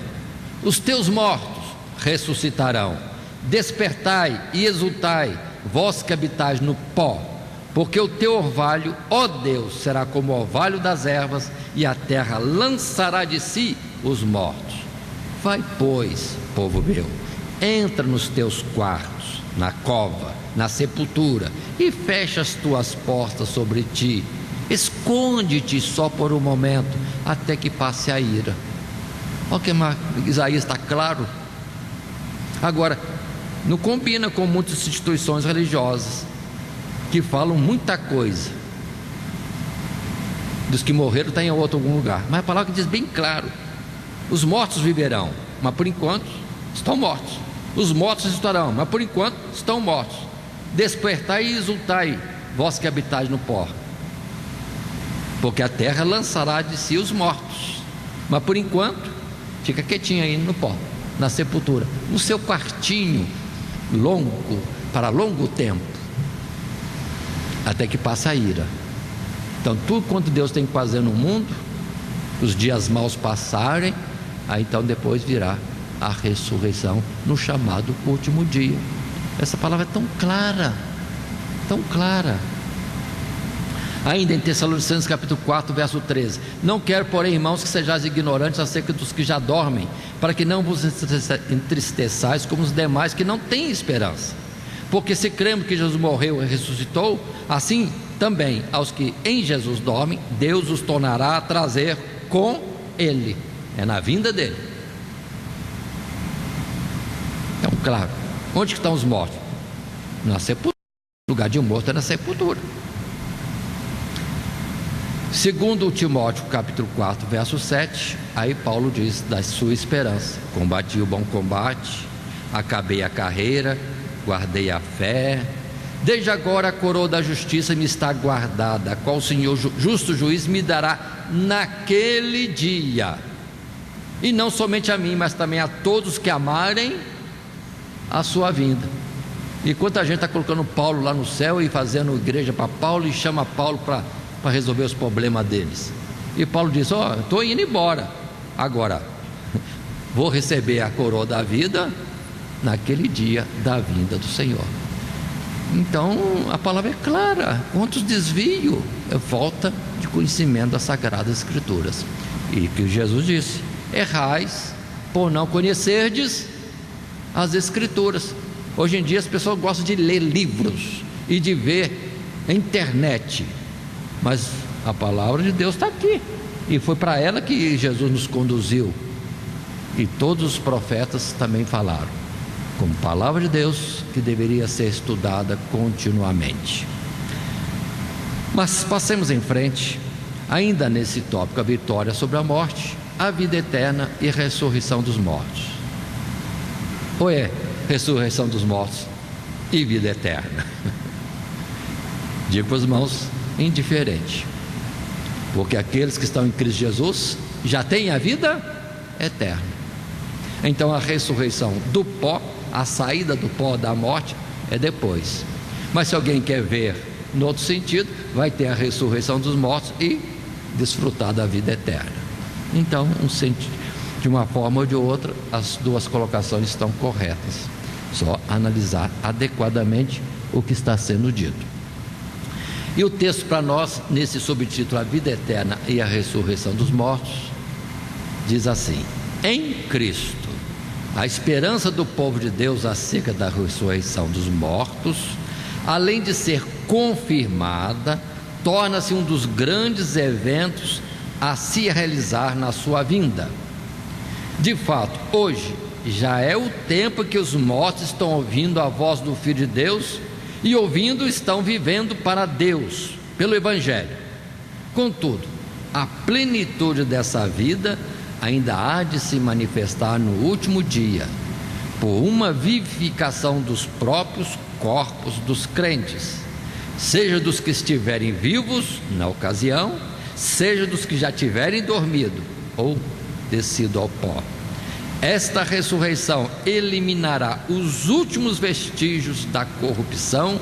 os teus mortos ressuscitarão. Despertai e exultai, vós que habitais no pó, porque o teu orvalho, ó Deus, será como o orvalho das ervas, e a terra lançará de si os mortos. Vai, pois, povo meu, entra nos teus quartos, na cova, na sepultura, e fecha as tuas portas sobre ti. Esconde-te só por um momento, até que passe a ira. Olha que Isaías está claro. Agora, não combina com muitas instituições religiosas que falam muita coisa. Dos que morreram está em outro algum lugar, mas a palavra diz bem claro: os mortos viverão, mas por enquanto estão mortos. Os mortos estarão, mas por enquanto estão mortos. Despertai e exultai, vós que habitais no pó, porque a terra lançará de si os mortos. Mas por enquanto fica quietinho aí no pó, na sepultura, no seu quartinho longo, para longo tempo, até que passe a ira. Então tudo quanto Deus tem que fazer no mundo, os dias maus passarem, aí então depois virá a ressurreição no chamado último dia. Essa palavra é tão clara, tão clara. Ainda em Tessalonicenses capítulo 4 verso 13: não quero, porém, irmãos, que sejais ignorantes acerca dos que já dormem, para que não vos entristeçais como os demais que não têm esperança. Porque se cremos que Jesus morreu e ressuscitou, assim também aos que em Jesus dormem, Deus os tornará a trazer com Ele. É na vinda dele. Então, claro, onde estão os mortos? Na sepultura. O lugar de morto é na sepultura. Segundo Timóteo capítulo 4 verso 7, aí Paulo diz da sua esperança: combati o bom combate, acabei a carreira, guardei a fé. Desde agora a coroa da justiça me está guardada, a qual o Senhor justo juiz me dará naquele dia, e não somente a mim, mas também a todos que amarem a sua vinda. E quanta gente está colocando Paulo lá no céu e fazendo igreja para Paulo, e chama Paulo para resolver os problemas deles. E Paulo diz: ó, estou indo embora, agora vou receber a coroa da vida naquele dia da vinda do Senhor. Então a palavra é clara. Quantos desvios? É falta de conhecimento das Sagradas Escrituras. E que Jesus disse: errais por não conhecerdes as Escrituras. Hoje em dia as pessoas gostam de ler livros e de ver a internet, mas a palavra de Deus está aqui, e foi para ela que Jesus nos conduziu, e todos os profetas também falaram. como palavra de Deus, que deveria ser estudada continuamente. Mas passemos em frente, ainda nesse tópico, a vitória sobre a morte, a vida eterna e a ressurreição dos mortos. Ou é ressurreição dos mortos e vida eterna? Digo para os irmãos, indiferente, porque aqueles que estão em Cristo Jesus já têm a vida eterna. Então a ressurreição do pó, a saída do pó da morte é depois. Mas se alguém quer ver no outro sentido, vai ter a ressurreição dos mortos e desfrutar da vida eterna. Então, de uma forma ou de outra, as duas colocações estão corretas. Só analisar adequadamente o que está sendo dito. E o texto para nós, nesse subtítulo, a vida eterna e a ressurreição dos mortos, diz assim: em Cristo, a esperança do povo de Deus acerca da ressurreição dos mortos, além de ser confirmada, torna-se um dos grandes eventos a se realizar na sua vinda. De fato, hoje já é o tempo que os mortos estão ouvindo a voz do Filho de Deus, e ouvindo estão vivendo para Deus, pelo Evangelho. Contudo, a plenitude dessa vida ainda há de se manifestar no último dia, por uma vivificação dos próprios corpos dos crentes, seja dos que estiverem vivos na ocasião, seja dos que já tiverem dormido ou descido ao pó. Esta ressurreição eliminará os últimos vestígios da corrupção,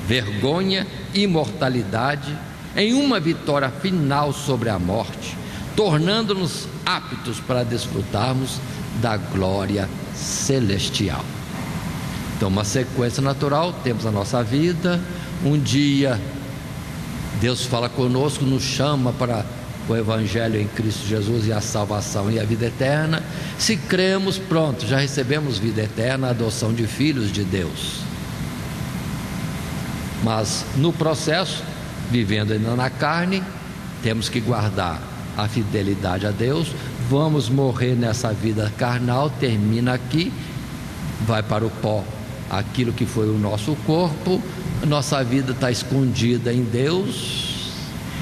vergonha e mortalidade em uma vitória final sobre a morte, tornando-nos aptos para desfrutarmos da glória celestial. Então, uma sequência natural, temos a nossa vida. Um dia Deus fala conosco, nos chama para o Evangelho em Cristo Jesus e a salvação e a vida eterna. Se cremos, pronto, já recebemos vida eterna, a adoção de filhos de Deus. Mas no processo, vivendo ainda na carne, temos que guardar a fidelidade a Deus. Vamos morrer nessa vida carnal, termina aqui, vai para o pó aquilo que foi o nosso corpo. Nossa vida está escondida em Deus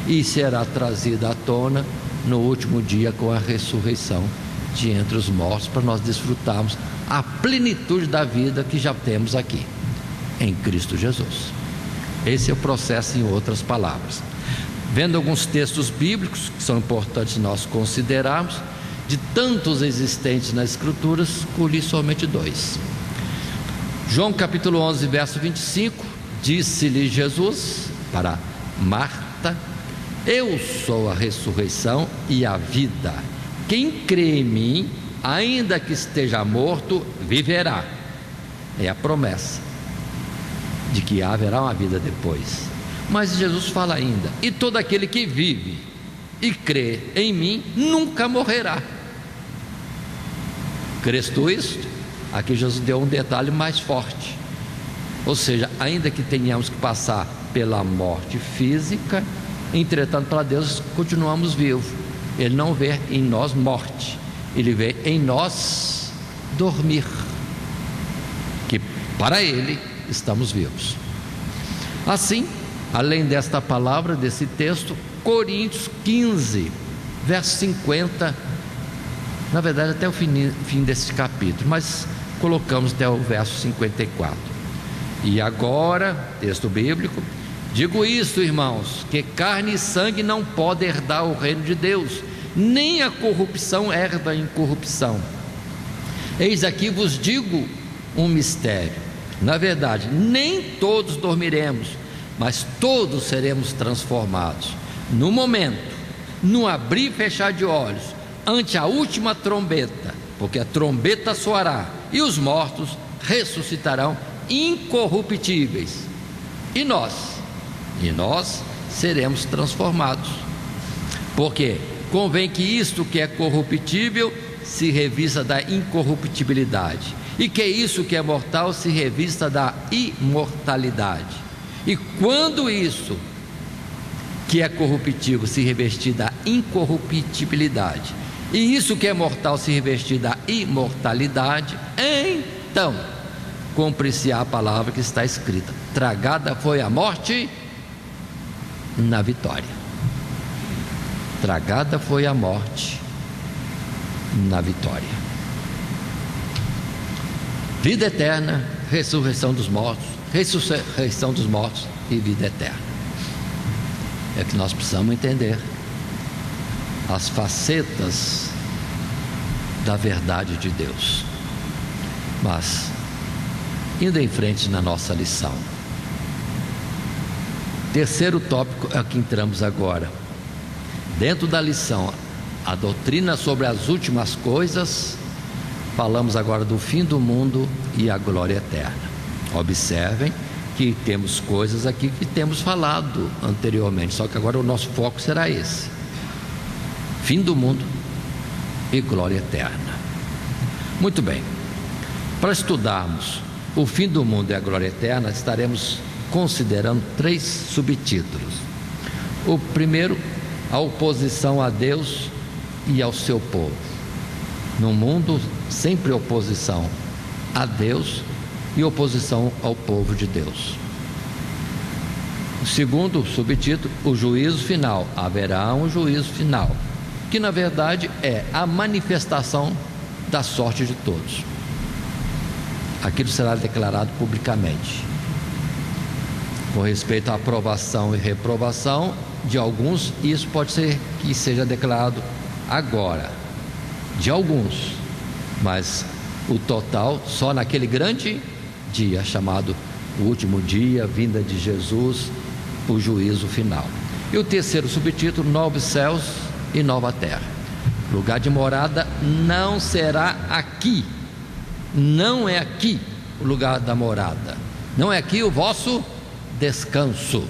e será trazida à tona no último dia com a ressurreição de entre os mortos, para nós desfrutarmos a plenitude da vida que já temos aqui em Cristo Jesus. Esse é o processo, em outras palavras. Vendo alguns textos bíblicos que são importantes nós considerarmos, de tantos existentes nas Escrituras, escolhi somente 2. João capítulo 11, verso 25, disse-lhe Jesus para Marta: eu sou a ressurreição e a vida. Quem crê em mim, ainda que esteja morto, viverá. É a promessa de que haverá uma vida depois. Mas Jesus fala ainda: e todo aquele que vive e crê em mim nunca morrerá. Crês tu isto? Aqui Jesus deu um detalhe mais forte. Ou seja, ainda que tenhamos que passar pela morte física, entretanto, para Deus continuamos vivos. Ele não vê em nós morte, Ele vê em nós dormir, que para Ele estamos vivos. Assim, além desta palavra, desse texto, Coríntios 15, verso 50, na verdade até o fim desse capítulo, mas colocamos até o verso 54. E agora, texto bíblico: digo isto, irmãos, que carne e sangue não podem herdar o reino de Deus, nem a corrupção herda a incorrupção. Eis aqui vos digo um mistério: na verdade, nem todos dormiremos, mas todos seremos transformados, no momento, no abrir e fechar de olhos, ante a última trombeta, porque a trombeta soará, e os mortos ressuscitarão incorruptíveis, e nós seremos transformados. Porque convém que isto que é corruptível se revista da incorruptibilidade, e que isso que é mortal se revista da imortalidade. E quando isso que é corruptível se revestir da incorruptibilidade, e isso que é mortal se revestir da imortalidade, então cumpre-se a palavra que está escrita: tragada foi a morte na vitória. Tragada foi a morte na vitória. Vida eterna, ressurreição dos mortos e vida eterna. É que nós precisamos entender as facetas da verdade de Deus. Mas, indo em frente na nossa lição, terceiro tópico é o que entramos agora. Dentro da lição, a doutrina sobre as últimas coisas, falamos agora do fim do mundo e a glória eterna. Observem que temos coisas aqui que temos falado anteriormente, só que agora o nosso foco será esse: fim do mundo e glória eterna. Muito bem, para estudarmos o fim do mundo e a glória eterna, estaremos considerando 3 subtítulos. O primeiro, a oposição a Deus e ao seu povo. No mundo, sempre oposição a Deus e oposição ao povo de Deus. O segundo subtítulo, o juízo final. Haverá um juízo final, que na verdade é a manifestação da sorte de todos. Aquilo será declarado publicamente, com respeito à aprovação e reprovação de alguns. Isso pode ser que seja declarado agora, de alguns, mas o total só naquele grande dia, chamado o último dia, vinda de Jesus, o juízo final. E o terceiro subtítulo, novos céus e nova terra. Lugar de morada não será aqui, não é aqui o lugar da morada, não é aqui o vosso descanso.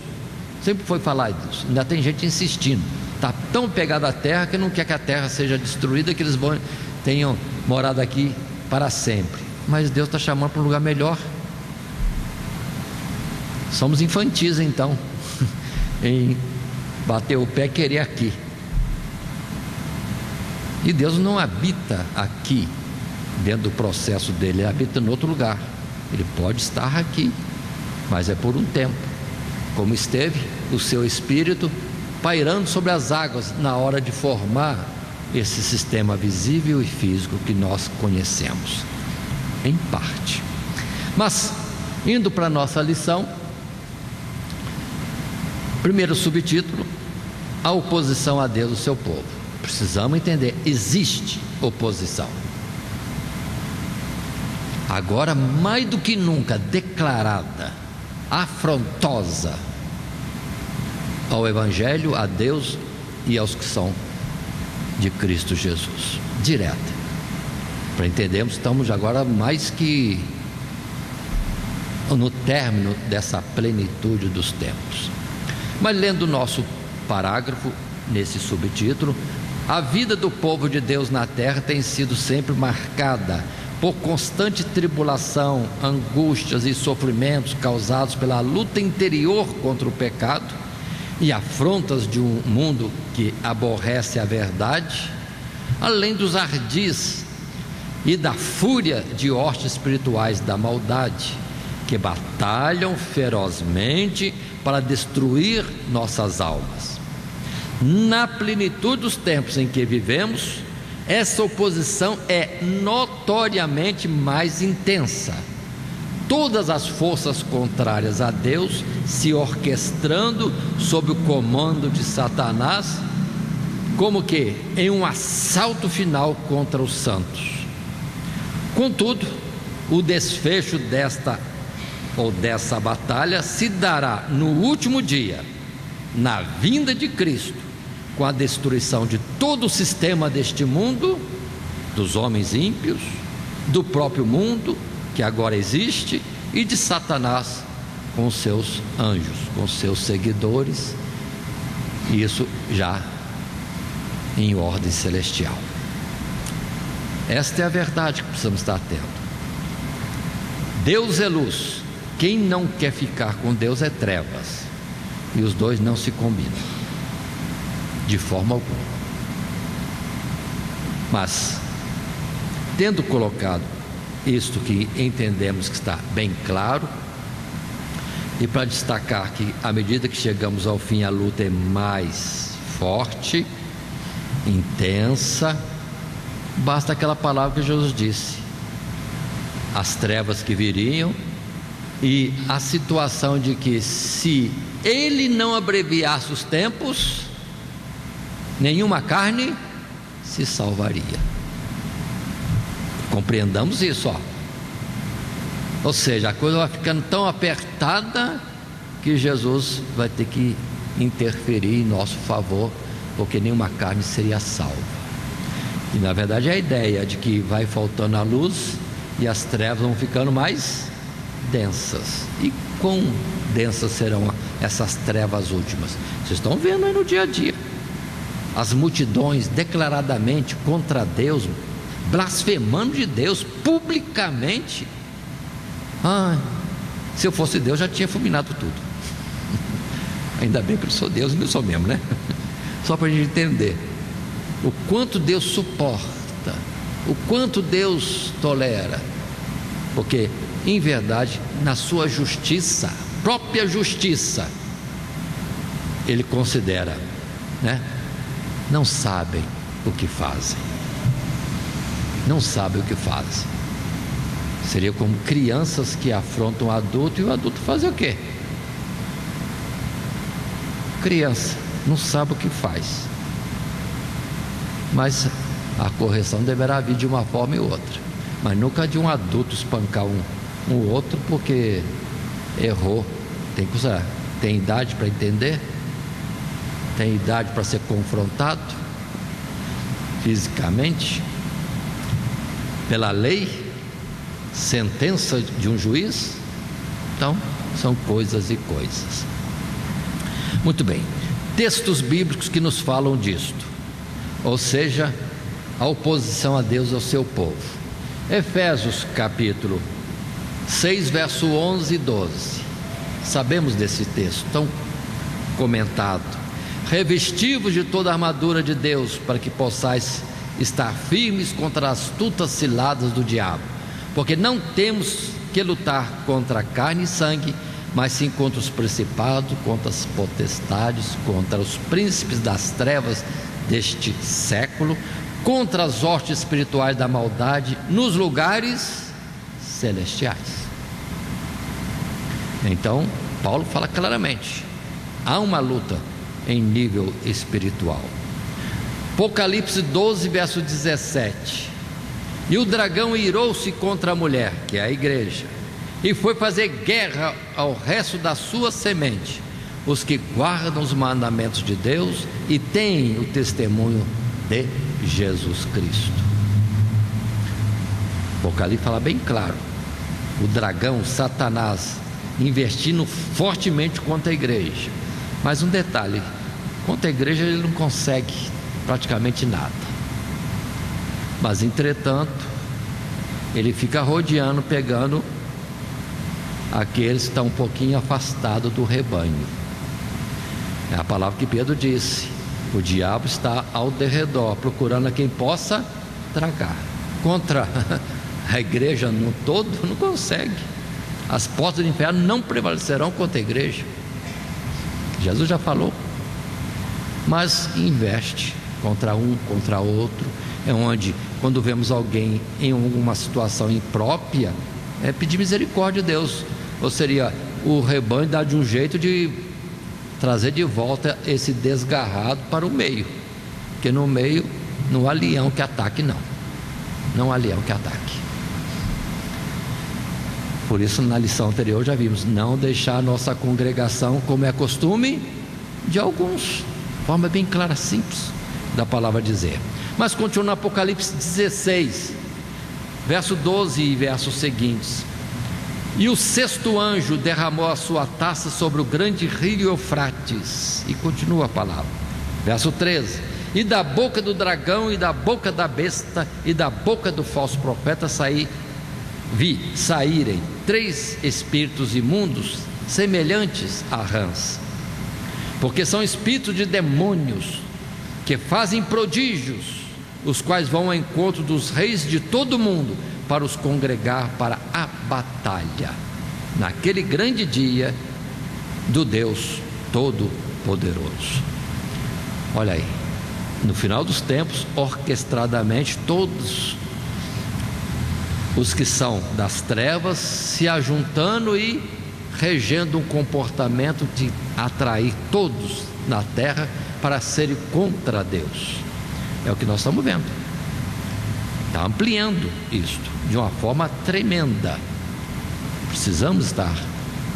Sempre foi falar disso, ainda tem gente insistindo, está tão pegado à terra que não quer que a terra seja destruída, que eles tenham morada aqui para sempre. Mas Deus está chamando para um lugar melhor. Somos infantis então em bater o pé e querer aqui. E Deus não habita aqui dentro do processo dele, ele habita em outro lugar. Ele pode estar aqui, mas é por um tempo, como esteve o seu Espírito pairando sobre as águas na hora de formar esse sistema visível e físico que nós conhecemos, em parte. Mas, indo para a nossa lição, primeiro subtítulo, a oposição a Deus e o seu povo. Precisamos entender, existe oposição. Agora, mais do que nunca, declarada, afrontosa ao Evangelho, a Deus e aos que são de Cristo Jesus, direta. Para entendermos, estamos agora mais que no término dessa plenitude dos tempos. Mas lendo o nosso parágrafo, nesse subtítulo, a vida do povo de Deus na terra tem sido sempre marcada por constante tribulação, angústias e sofrimentos causados pela luta interior contra o pecado e afrontas de um mundo que aborrece a verdade, além dos ardis e da fúria de hostes espirituais da maldade, que batalham ferozmente para destruir nossas almas. Na plenitude dos tempos em que vivemos, essa oposição é notoriamente mais intensa. Todas as forças contrárias a Deus se orquestrando sob o comando de Satanás, como que em um assalto final contra os santos. Contudo, o desfecho dessa batalha se dará no último dia, na vinda de Cristo, com a destruição de todo o sistema deste mundo, dos homens ímpios, do próprio mundo que agora existe, e de Satanás com seus anjos, com seus seguidores, isso já em ordem celestial. Esta é a verdade que precisamos estar atentos. Deus é luz, quem não quer ficar com Deus é trevas, e os dois não se combinam de forma alguma. Mas, tendo colocado isto que entendemos que está bem claro, e para destacar que à medida que chegamos ao fim a luta é mais forte, intensa, basta aquela palavra que Jesus disse: as trevas que viriam, e a situação de que se Ele não abreviasse os tempos, nenhuma carne se salvaria. Compreendamos isso, ou seja, a coisa vai ficando tão apertada que Jesus vai ter que interferir em nosso favor, porque nenhuma carne seria salva. E na verdade a ideia de que vai faltando a luz e as trevas vão ficando mais densas. E quão densas serão essas trevas últimas? Vocês estão vendo aí no dia a dia as multidões declaradamente contra Deus, blasfemando de Deus publicamente. Se eu fosse Deus, já tinha fulminado tudo. Ainda bem que eu não sou Deus e não sou mesmo, né? Só para a gente entender o quanto Deus suporta, o quanto Deus tolera, porque em verdade, na sua justiça, própria justiça, Ele considera, não sabem o que fazem. Não sabem o que fazem. Seria como crianças que afrontam o adulto, e o adulto faz o quê? Criança não sabe o que faz, mas a correção deverá vir de uma forma e outra, mas nunca de um adulto espancar um outro porque errou. Tem que usar, tem idade para entender, tem idade para ser confrontado fisicamente pela lei, sentença de um juiz. Então são coisas e coisas. Muito bem, textos bíblicos que nos falam disto, ou seja, a oposição a Deus e ao seu povo. Efésios capítulo 6, verso 11 e 12. Sabemos desse texto tão comentado: revestivos de toda a armadura de Deus, para que possais estar firmes contra as astutas ciladas do diabo, porque não temos que lutar contra carne e sangue, mas sim contra os principados, contra as potestades, contra os príncipes das trevas deste século, contra as hostes espirituais da maldade nos lugares celestiais. Então Paulo fala claramente: há uma luta em nível espiritual. Apocalipse 12, verso 17: e o dragão irou-se contra a mulher, que é a igreja, e foi fazer guerra ao resto da sua semente, os que guardam os mandamentos de Deus e têm o testemunho de Jesus Cristo. Apocalipse fala bem claro: o dragão, Satanás, investindo fortemente contra a igreja. Mas um detalhe: contra a igreja ele não consegue praticamente nada, mas entretanto ele fica rodeando, pegando aqueles que estão um pouquinho afastados do rebanho. É a palavra que Pedro disse: o diabo está ao derredor, procurando a quem possa tragar. Contra a igreja no todo não consegue. As portas do inferno não prevalecerão contra a igreja. Jesus já falou. Mas investe contra um, contra outro. É onde, quando vemos alguém em alguma situação imprópria, é pedir misericórdia de Deus. Ou seria o rebanho dar de um jeito de trazer de volta esse desgarrado para o meio, porque no meio não há leão que ataque, não há leão que ataque. Por isso, na lição anterior já vimos: não deixar a nossa congregação, como é costume de alguns, de forma bem clara, simples da palavra dizer. Mas continua no Apocalipse 16, verso 12 e versos seguintes: e o sexto anjo derramou a sua taça sobre o grande rio Eufrates. E continua a palavra, verso 13: e da boca do dragão e da boca da besta e da boca do falso profeta saírem 3 espíritos imundos, semelhantes a rãs, porque são espíritos de demônios que fazem prodígios, os quais vão ao encontro dos reis de todo o mundo para os congregar para a batalha, naquele grande dia do Deus Todo-Poderoso. Olha aí, no final dos tempos, orquestradamente, todos os que são das trevas se ajuntando e regendo um comportamento de atrair todos na terra para serem contra Deus. É o que nós estamos vendo. Está ampliando isto de uma forma tremenda. Precisamos estar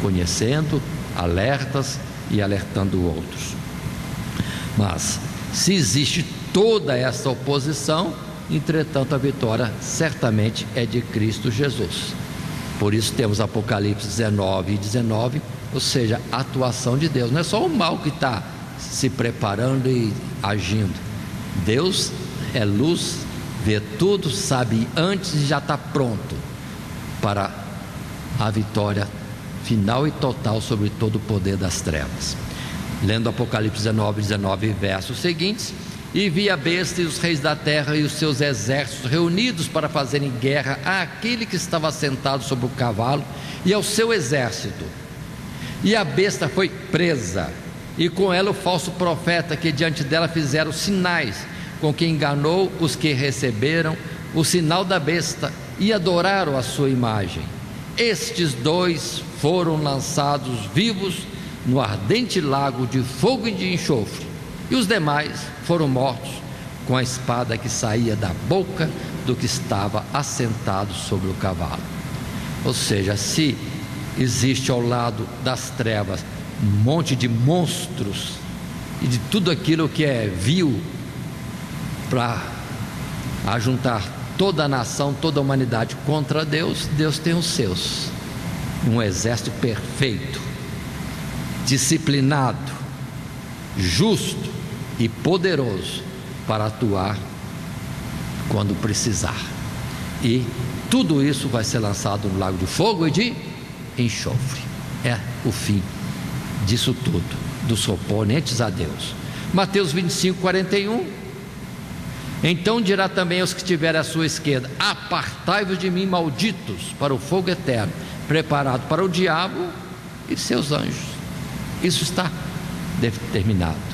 conhecendo, alertas e alertando outros. Mas se existe toda essa oposição, entretanto a vitória certamente é de Cristo Jesus. Por isso temos Apocalipse 19 e 19, ou seja, a atuação de Deus. Não é só o mal que está se preparando e agindo. Deus é luz, vê tudo, sabe antes e já está pronto para a vitória final e total sobre todo o poder das trevas. Lendo Apocalipse 19, 19 versos seguintes: e vi a besta e os reis da terra e os seus exércitos reunidos para fazerem guerra àquele que estava sentado sobre o cavalo e ao seu exército. E a besta foi presa, e com ela o falso profeta que diante dela fizeram sinais, com que enganou os que receberam o sinal da besta e adoraram a sua imagem. Estes dois foram lançados vivos no ardente lago de fogo e de enxofre, e os demais foram mortos com a espada que saía da boca do que estava assentado sobre o cavalo. Ou seja, se existe ao lado das trevas um monte de monstros e de tudo aquilo que é vil para ajuntar toda a nação, toda a humanidade contra Deus, Deus tem os seus, um exército perfeito, disciplinado, justo e poderoso para atuar quando precisar. E tudo isso vai ser lançado no lago de fogo e de enxofre. É o fim disso tudo, dos oponentes a Deus. Mateus 25, 41: então dirá também aos que estiverem à sua esquerda: apartai-vos de mim, malditos, para o fogo eterno, preparado para o diabo e seus anjos. Isso está determinado.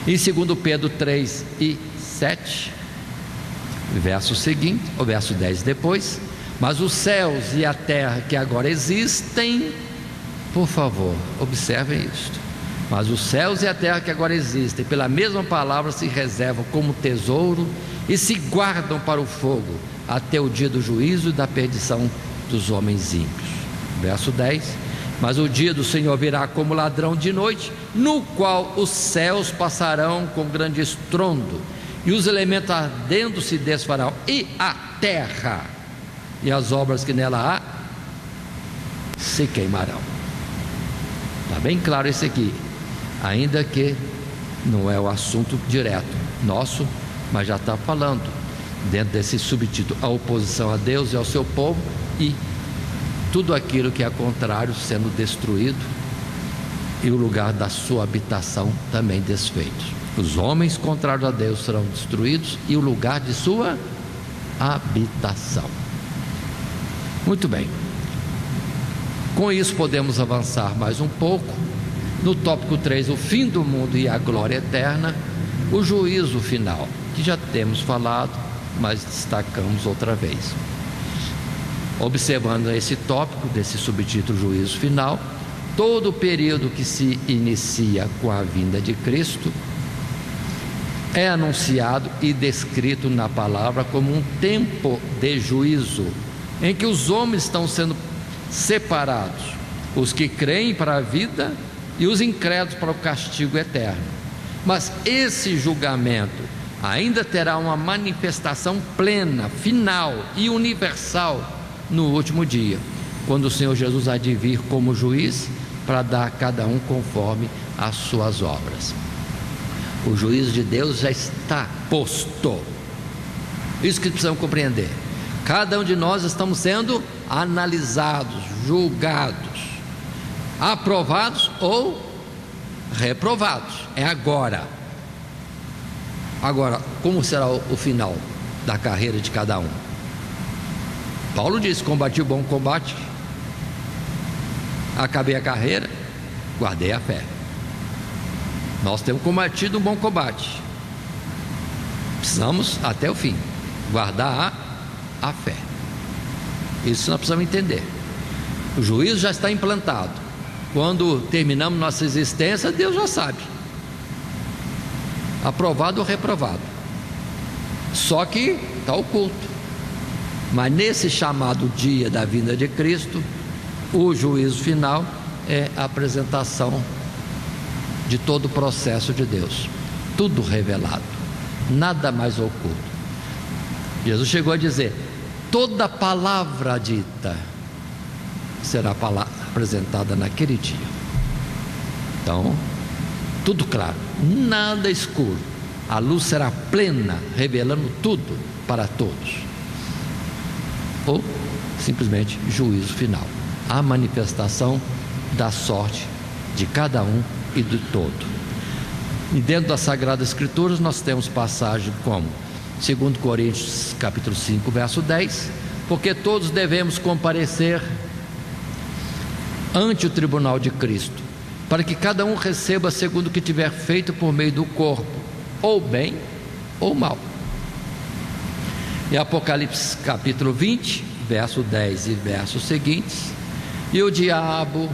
Em 2 Pedro 3 e 7, verso seguinte, o verso 10 depois: mas os céus e a terra que agora existem, por favor, observem isto, mas os céus e a terra que agora existem, pela mesma palavra, se reservam como tesouro e se guardam para o fogo, até o dia do juízo e da perdição dos homens ímpios. Verso 10: mas o dia do Senhor virá como ladrão de noite, no qual os céus passarão com grande estrondo, e os elementos ardendo se desfarão, e a terra e as obras que nela há se queimarão. Está bem claro isso aqui, ainda que não é o assunto direto nosso, mas já está falando dentro desse subtítulo: a oposição a Deus e ao seu povo, e tudo aquilo que é contrário sendo destruído, e o lugar da sua habitação também desfeito. Os homens contrários a Deus serão destruídos e o lugar de sua habitação. Muito bem, com isso podemos avançar mais um pouco no tópico 3, o fim do mundo e a glória eterna, o juízo final, que já temos falado, mas destacamos outra vez. Observando esse tópico, desse subtítulo juízo final, todo o período que se inicia com a vinda de Cristo é anunciado e descrito na palavra como um tempo de juízo, em que os homens estão sendo separados, os que creem para a vida e os incrédulos para o castigo eterno. Mas esse julgamento ainda terá uma manifestação plena, final e universal no último dia, quando o Senhor Jesus há de vir como juiz para dar a cada um conforme as suas obras. O juízo de Deus já está posto. Isso que precisamos compreender. Cada um de nós estamos sendo analisados, julgados, aprovados ou reprovados. É agora. Agora, como será o final da carreira de cada um? Paulo disse: combati o bom combate, acabei a carreira, guardei a fé. Nós temos combatido um bom combate, precisamos até o fim guardar a fé. Isso nós precisamos entender. O juízo já está implantado. Quando terminamos nossa existência, Deus já sabe, aprovado ou reprovado. Só que está oculto. Mas nesse chamado dia da vinda de Cristo, o juízo final é a apresentação de todo o processo de Deus, tudo revelado, nada mais oculto. Jesus chegou a dizer: toda palavra dita será apresentada naquele dia. Então, tudo claro, nada escuro. A luz será plena, revelando tudo para todos. Ou simplesmente juízo final, a manifestação da sorte de cada um e de todo. E dentro das Sagradas Escrituras nós temos passagem como 2 Coríntios capítulo 5, verso 10: porque todos devemos comparecer ante o tribunal de Cristo, para que cada um receba segundo o que tiver feito por meio do corpo, ou bem ou mal. E Apocalipse capítulo 20, verso 10 e versos seguintes: e o diabo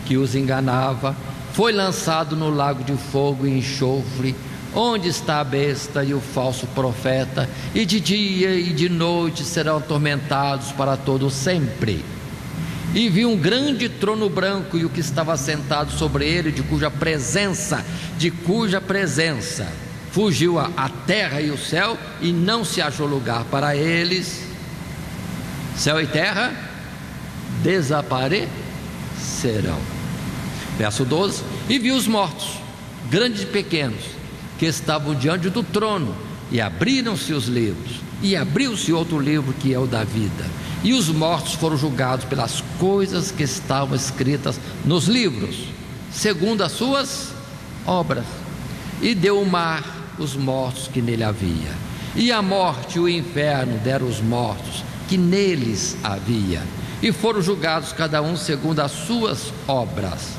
que os enganava foi lançado no lago de fogo e enxofre, onde está a besta e o falso profeta, e de dia e de noite serão atormentados para todo sempre. E vi um grande trono branco e o que estava sentado sobre ele, de cuja presença fugiu a terra e o céu, e não se achou lugar para eles. Céu e terra desaparecerão. Verso 12: e vi os mortos, grandes e pequenos, que estavam diante do trono, e abriram-se os livros, e abriu-se outro livro, que é o da vida, e os mortos foram julgados pelas coisas que estavam escritas nos livros, segundo as suas obras. E deu o mar os mortos que nele havia, e a morte e o inferno deram os mortos que neles havia, e foram julgados cada um segundo as suas obras.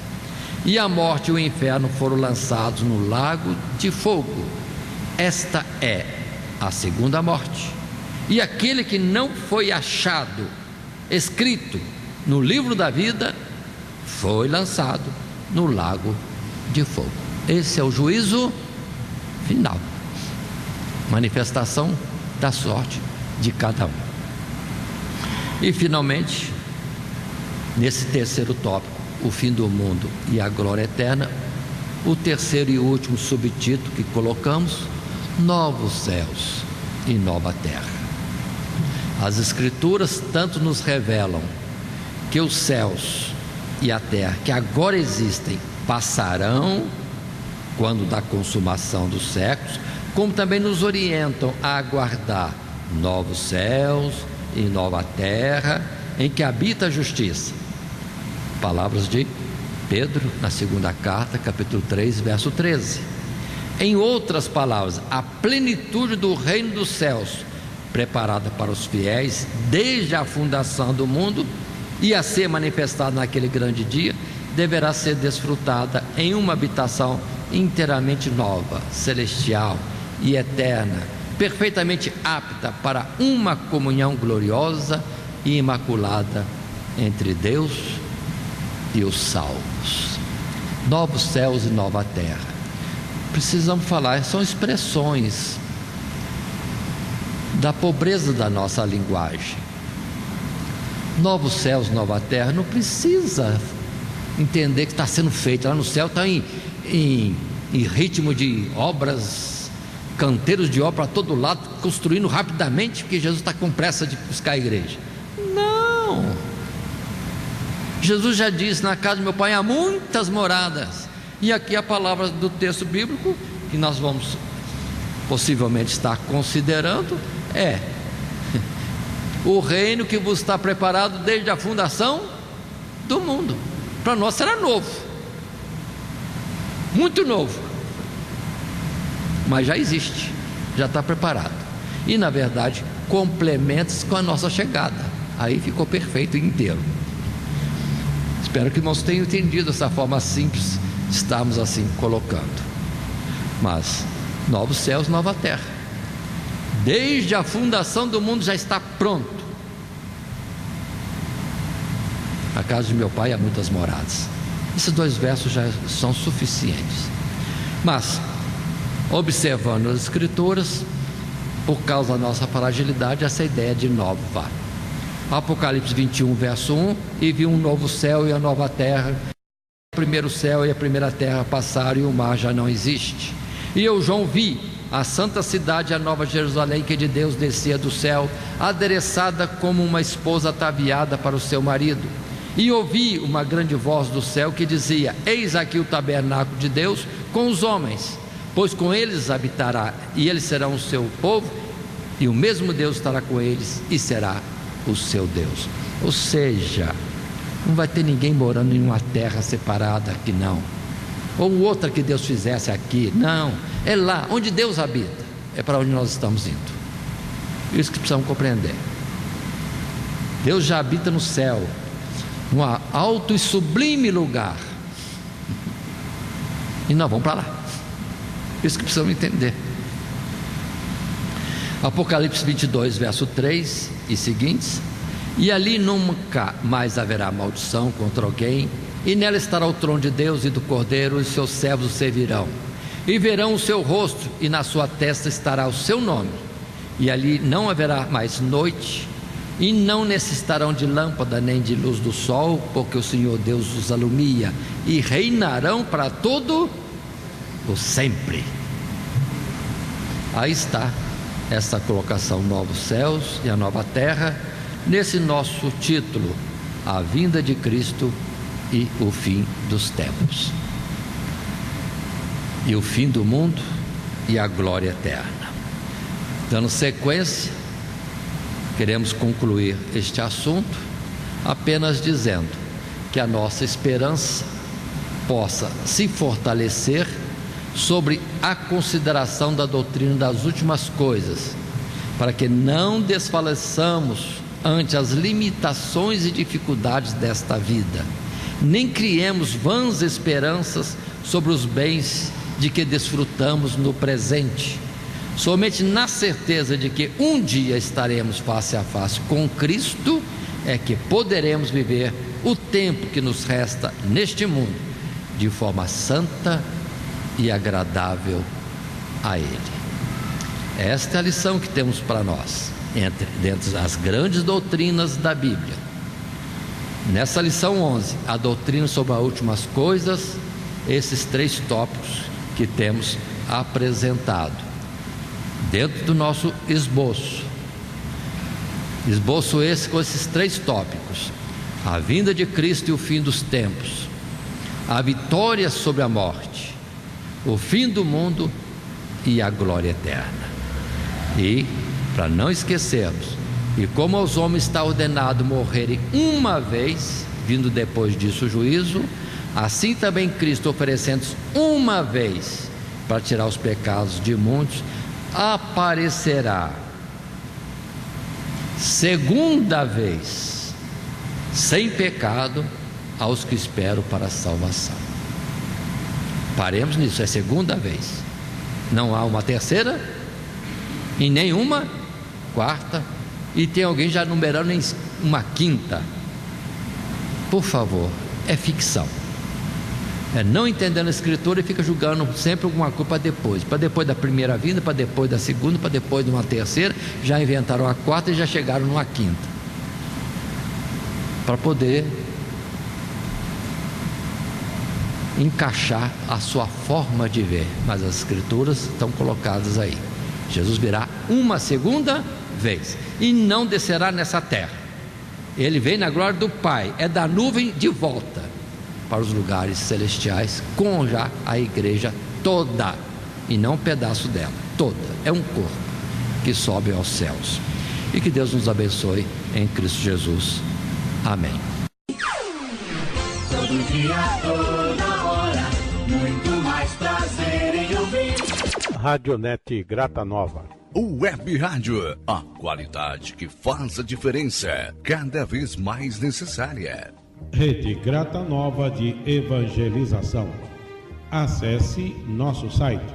E a morte e o inferno foram lançados no lago de fogo. Esta é a segunda morte. E aquele que não foi achado escrito no livro da vida foi lançado no lago de fogo. Esse é o juízo final, manifestação da sorte de cada um. E finalmente, nesse terceiro tópico, o fim do mundo e a glória eterna, o terceiro e último subtítulo que colocamos: novos céus e nova terra. As Escrituras tanto nos revelam que os céus e a terra que agora existem passarão quando da consumação dos séculos, como também nos orientam a aguardar novos céus e nova terra em que habita a justiça. Palavras de Pedro na segunda carta, capítulo 3, verso 13. Em outras palavras, a plenitude do reino dos céus, preparada para os fiéis desde a fundação do mundo e a ser manifestada naquele grande dia, deverá ser desfrutada em uma habitação inteiramente nova, celestial e eterna, perfeitamente apta para uma comunhão gloriosa e imaculada entre Deus e os salvos. Novos céus e nova terra. Precisamos falar, são expressões da pobreza da nossa linguagem. Novos céus, nova terra, não precisa entender que está sendo feito lá no céu, está em ritmo de obras, canteiros de obra para todo lado, construindo rapidamente, porque Jesus está com pressa de buscar a igreja. Não, Jesus já disse: na casa do meu pai há muitas moradas. E aqui a palavra do texto bíblico que nós vamos possivelmente estar considerando é: o reino que vos está preparado desde a fundação do mundo. Para nós será novo, muito novo, mas já existe, já está preparado, e na verdade complementa-se com a nossa chegada. Aí ficou perfeito inteiro. Espero que irmãos tenham entendido essa forma simples de estarmos assim colocando. Mas novos céus, nova terra. Desde a fundação do mundo já está pronto. Na casa de meu pai há muitas moradas. Esses 2 versos já são suficientes. Mas, observando as escrituras, por causa da nossa fragilidade, essa ideia de nova. Apocalipse 21, verso 1: e vi um novo céu e a nova terra. O primeiro céu e a primeira terra passaram e o mar já não existe. E eu, João, vi a santa cidade, a nova Jerusalém, que de Deus descia do céu, adereçada como uma esposa ataviada para o seu marido. E ouvi uma grande voz do céu que dizia: eis aqui o tabernáculo de Deus com os homens, pois com eles habitará, e eles serão o seu povo, e o mesmo Deus estará com eles e será o seu Deus. Ou seja, não vai ter ninguém morando em uma terra separada aqui, não, ou outra que Deus fizesse aqui, não. É lá onde Deus habita, é para onde nós estamos indo. Isso que precisamos compreender. Deus já habita no céu, num alto e sublime lugar, e nós vamos para lá. Isso que precisamos entender. Apocalipse 22, verso 3 e seguintes: e ali nunca mais haverá maldição contra alguém, e nela estará o trono de Deus e do Cordeiro, e seus servos o servirão, e verão o seu rosto, e na sua testa estará o seu nome. E ali não haverá mais noite, e não necessitarão de lâmpada nem de luz do sol, porque o Senhor Deus os alumia, e reinarão para todo o sempre. Aí está essa colocação: novos céus e a nova terra, nesse nosso título, a vinda de Cristo e o fim dos tempos, e o fim do mundo e a glória eterna. Dando sequência, queremos concluir este assunto apenas dizendo que a nossa esperança possa se fortalecer sobre a consideração da doutrina das últimas coisas, para que não desfaleçamos ante as limitações e dificuldades desta vida, nem criemos vãs esperanças sobre os bens de que desfrutamos no presente. Somente na certeza de que um dia estaremos face a face com Cristo é que poderemos viver o tempo que nos resta neste mundo de forma santa e agradável a Ele. Esta é a lição que temos para nós, dentre as grandes doutrinas da Bíblia. Nessa lição 11, a doutrina sobre as últimas coisas, esses 3 tópicos que temos apresentado dentro do nosso esboço esse com esses 3 tópicos: a vinda de Cristo e o fim dos tempos, a vitória sobre a morte, o fim do mundo e a glória eterna. E, para não esquecermos, e como aos homens está ordenado morrerem uma vez, vindo depois disso o juízo, assim também Cristo, oferecendo-se uma vez para tirar os pecados de muitos, aparecerá segunda vez, sem pecado, aos que esperam para a salvação. Paremos nisso, é segunda vez. Não há uma terceira e nenhuma quarta, e tem alguém já numerando em uma quinta. Por favor, é ficção. É não entendendo a escritura e fica julgando sempre alguma coisa para depois da primeira vinda, para depois da segunda, para depois de uma terceira. Já inventaram a quarta e já chegaram numa quinta, para poder encaixar a sua forma de ver. Mas as escrituras estão colocadas aí. Jesus virá uma segunda vez e não descerá nessa terra. Ele vem na glória do Pai, é da nuvem de volta para os lugares celestiais, com já a igreja toda, e não um pedaço dela, toda. É um corpo que sobe aos céus. E que Deus nos abençoe em Cristo Jesus. Amém. Todo dia, toda hora, muito mais prazer em ouvir. Radionete Grata Nova. Web Rádio, a qualidade que faz a diferença, cada vez mais necessária. Rede Grata Nova de Evangelização. Acesse nosso site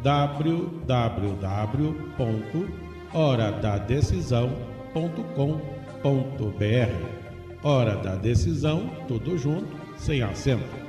www.horadadecisão.com.br. Hora da Decisão, tudo junto, sem acento.